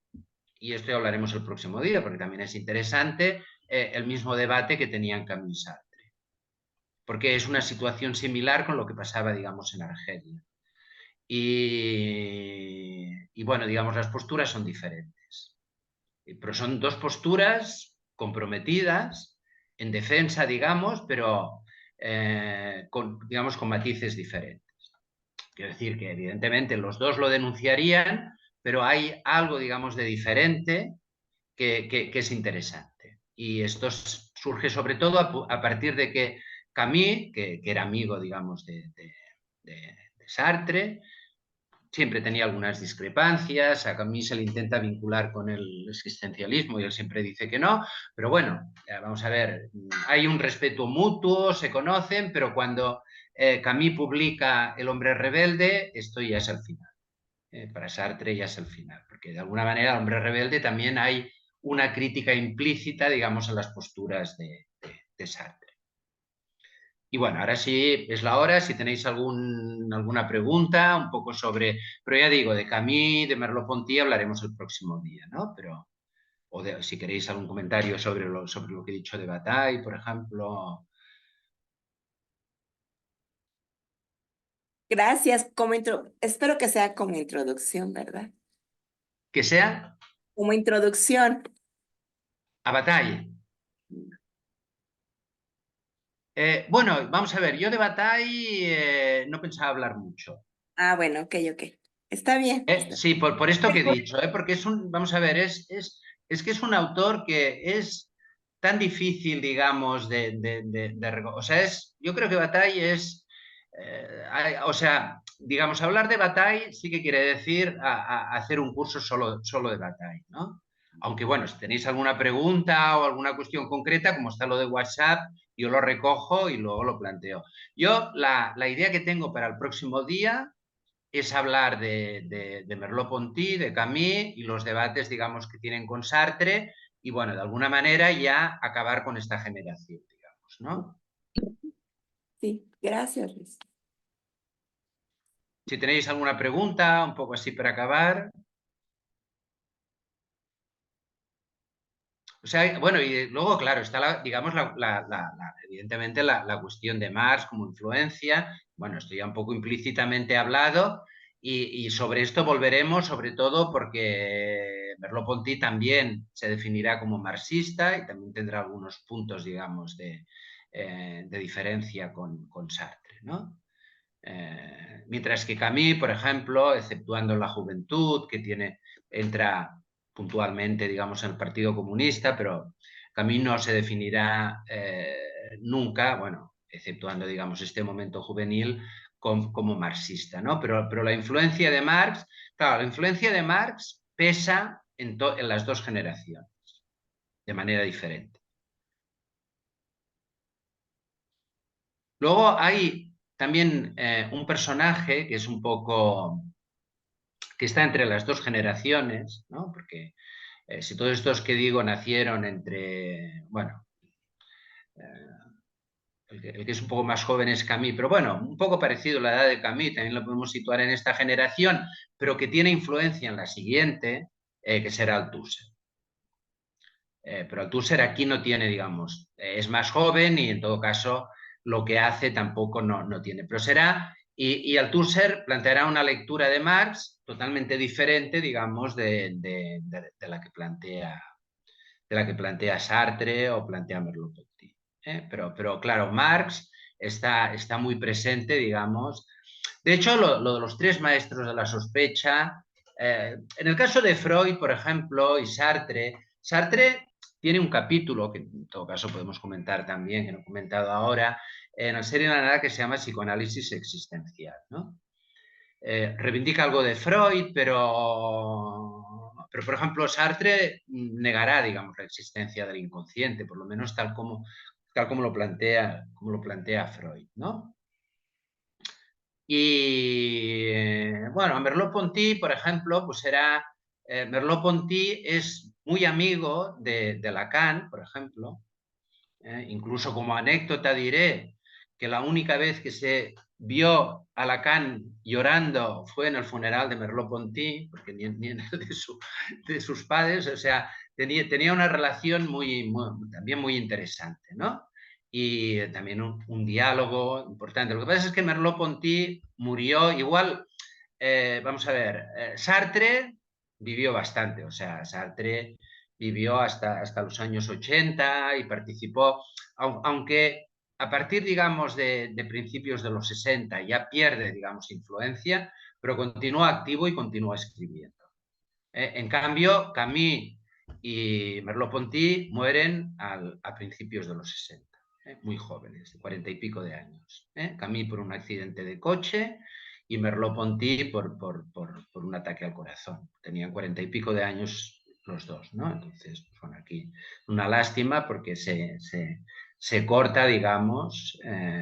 y esto ya hablaremos el próximo día, porque también es interesante, el mismo debate que tenían Camus y Sartre, porque es una situación similar con lo que pasaba, digamos, en Argelia. Y bueno, digamos, las posturas son diferentes, pero son 2 posturas comprometidas en defensa, digamos, pero digamos, con matices diferentes. Quiero decir que evidentemente los 2 lo denunciarían, pero hay algo, digamos, de diferente que es interesante. Y esto surge sobre todo a partir de que Camus, que era amigo, digamos, de Sartre, siempre tenía algunas discrepancias, a Camus se le intenta vincular con el existencialismo y él siempre dice que no, pero bueno, vamos a ver, hay un respeto mutuo, se conocen, pero cuando Camus publica El hombre rebelde, esto ya es el final. Para Sartre ya es el final, porque de alguna manera El hombre rebelde también hay una crítica implícita, digamos, a las posturas de Sartre. Y bueno, ahora sí es la hora, si tenéis alguna pregunta, un poco sobre, pero ya digo, de Camus, de Merleau-Ponty hablaremos el próximo día, ¿no? Pero, si queréis algún comentario sobre lo que he dicho de Bataille, por ejemplo. Gracias. Espero que sea como introducción, ¿verdad? Que sea Como introducción. a Bataille. Bueno, vamos a ver, yo de Bataille no pensaba hablar mucho. Ah, bueno, ok. Está bien. Sí, por esto que he dicho, porque vamos a ver, es que es un autor que es tan difícil, digamos, o sea, yo creo que Bataille es, o sea, digamos, hablar de Bataille sí que quiere decir hacer un curso solo de Bataille, ¿no? Aunque bueno, si tenéis alguna pregunta o alguna cuestión concreta, como está lo de WhatsApp, yo lo recojo y luego lo planteo. Yo la idea que tengo para el próximo día es hablar de Merleau-Ponty, de Camus y los debates, digamos, que tienen con Sartre y, bueno, de alguna manera ya acabar con esta generación, digamos, ¿no? Sí, gracias, Luis. Si tenéis alguna pregunta, un poco así para acabar. O sea, bueno, y luego, claro, está, digamos, evidentemente la cuestión de Marx como influencia. Bueno, esto ya un poco implícitamente hablado, y sobre esto volveremos, sobre todo porque Merleau-Ponty también se definirá como marxista y también tendrá algunos puntos, digamos, de diferencia con Sartre, ¿no? Mientras que Camus, por ejemplo, exceptuando la juventud, que entra puntualmente, digamos, en el Partido Comunista, pero Camus no se definirá nunca, bueno, exceptuando, digamos, este momento juvenil, como marxista, ¿no? Pero la influencia de Marx, claro, la influencia de Marx pesa en las dos generaciones, de manera diferente. Luego hay también un personaje que es un poco, que está entre las dos generaciones, ¿no? Porque si todos estos que digo nacieron entre, bueno, el que es un poco más joven es Camus, pero bueno, un poco parecido a la edad de Camus, también lo podemos situar en esta generación, pero que tiene influencia en la siguiente, que será Althusser. Pero Althusser aquí no tiene, digamos, es más joven y en todo caso lo que hace tampoco no tiene, pero será, y Althusser planteará una lectura de Marx totalmente diferente, digamos, de la que plantea Sartre o plantea Merleau-Ponty. Pero claro, Marx está muy presente, digamos. De hecho, lo de los tres maestros de la sospecha, en el caso de Freud, por ejemplo, y Sartre tiene un capítulo, que en todo caso podemos comentar también, que no he comentado ahora, en la serie de la nada que se llama Psicoanálisis Existencial, ¿no? Reivindica algo de Freud, pero por ejemplo Sartre negará, digamos, la existencia del inconsciente, por lo menos tal como lo plantea Freud, ¿no? Y bueno, Merleau-Ponty, por ejemplo, pues Merleau-Ponty es muy amigo de Lacan, por ejemplo. Incluso como anécdota diré que la única vez que se vio a Lacan llorando fue en el funeral de Merleau-Ponty, porque ni en el de sus padres, o sea, tenía una relación también muy interesante, ¿no? Y también un diálogo importante. Lo que pasa es que Merleau-Ponty murió igual, vamos a ver, Sartre vivió bastante, o sea, Sartre vivió hasta los años 80 y participó, aunque a partir, digamos, de principios de los 60 ya pierde, digamos, influencia, pero continúa activo y continúa escribiendo. En cambio, Camus y Merleau-Ponty mueren a principios de los 60, muy jóvenes, de 40 y pico de años. Camus por un accidente de coche y Merleau-Ponty por un ataque al corazón. Tenían 40 y pico de años los dos, ¿no? Entonces, pues, bueno, aquí una lástima porque se corta, digamos,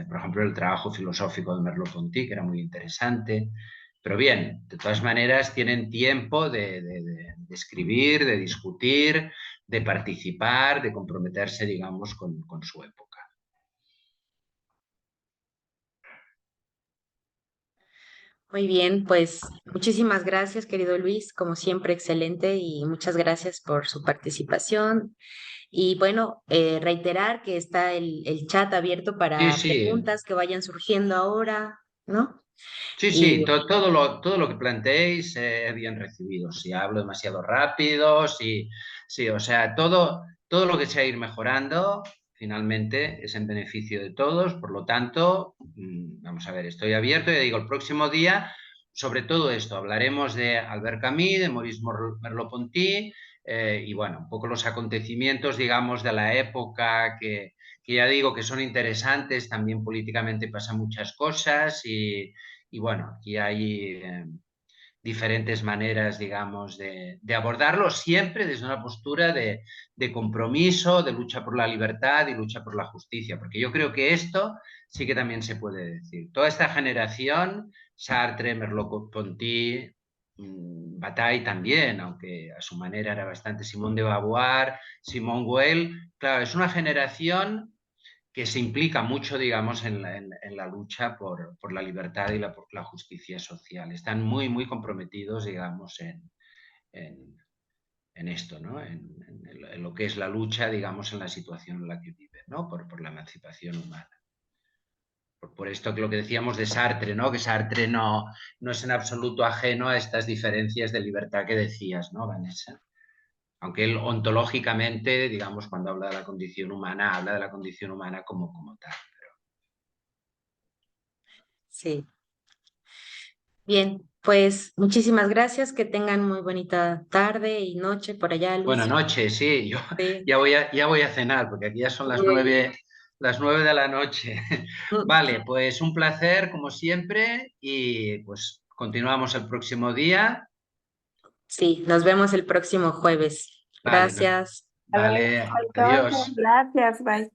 por ejemplo, el trabajo filosófico de Merleau-Ponty, que era muy interesante. Pero bien, de todas maneras tienen tiempo de escribir, de discutir, de participar, de comprometerse, digamos, con su época. Muy bien, pues muchísimas gracias, querido Luis, como siempre, excelente y muchas gracias por su participación. Y bueno, reiterar que está el chat abierto Sí, para sí. preguntas que vayan surgiendo ahora, ¿no? Sí, Y sí, todo lo que planteéis es bien recibido. Si hablo demasiado rápido, sí, o sea, todo lo que sea ir mejorando, finalmente es en beneficio de todos. Por lo tanto, vamos a ver, estoy abierto. Ya digo, el próximo día, sobre todo esto, hablaremos de Albert Camus, de Maurice Merleau-Ponty, y bueno, un poco los acontecimientos, digamos, de la época que ya digo que son interesantes. También políticamente pasan muchas cosas y bueno, aquí hay diferentes maneras, digamos, de abordarlo, siempre desde una postura de compromiso, de lucha por la libertad y lucha por la justicia, porque yo creo que esto sí que también se puede decir. Toda esta generación, Sartre, Merleau-Ponty, Bataille también, aunque a su manera era bastante Simone de Beauvoir, Simone Weil, claro, es una generación que se implica mucho, digamos, en la lucha por la libertad y por la justicia social. Están muy, muy comprometidos, digamos, en esto, ¿no? En lo que es la lucha, digamos, en la situación en la que viven, ¿no? Por la emancipación humana. Por esto que lo que decíamos de Sartre, ¿no? Que Sartre no es en absoluto ajeno a estas diferencias de libertad que decías, ¿no, Vanessa? Aunque él ontológicamente, digamos, cuando habla de la condición humana, habla de la condición humana como tal. sí, bien, pues muchísimas gracias, que tengan muy bonita tarde y noche por allá, Buenas Luis. noches, sí, yo Sí, ya voy a cenar, porque aquí ya son las muy bien. las 9 de la noche. Vale, pues un placer como siempre y pues continuamos el próximo día. Sí, nos vemos el próximo jueves. Vale, Gracias. vale, Entonces, adiós. gracias, bye.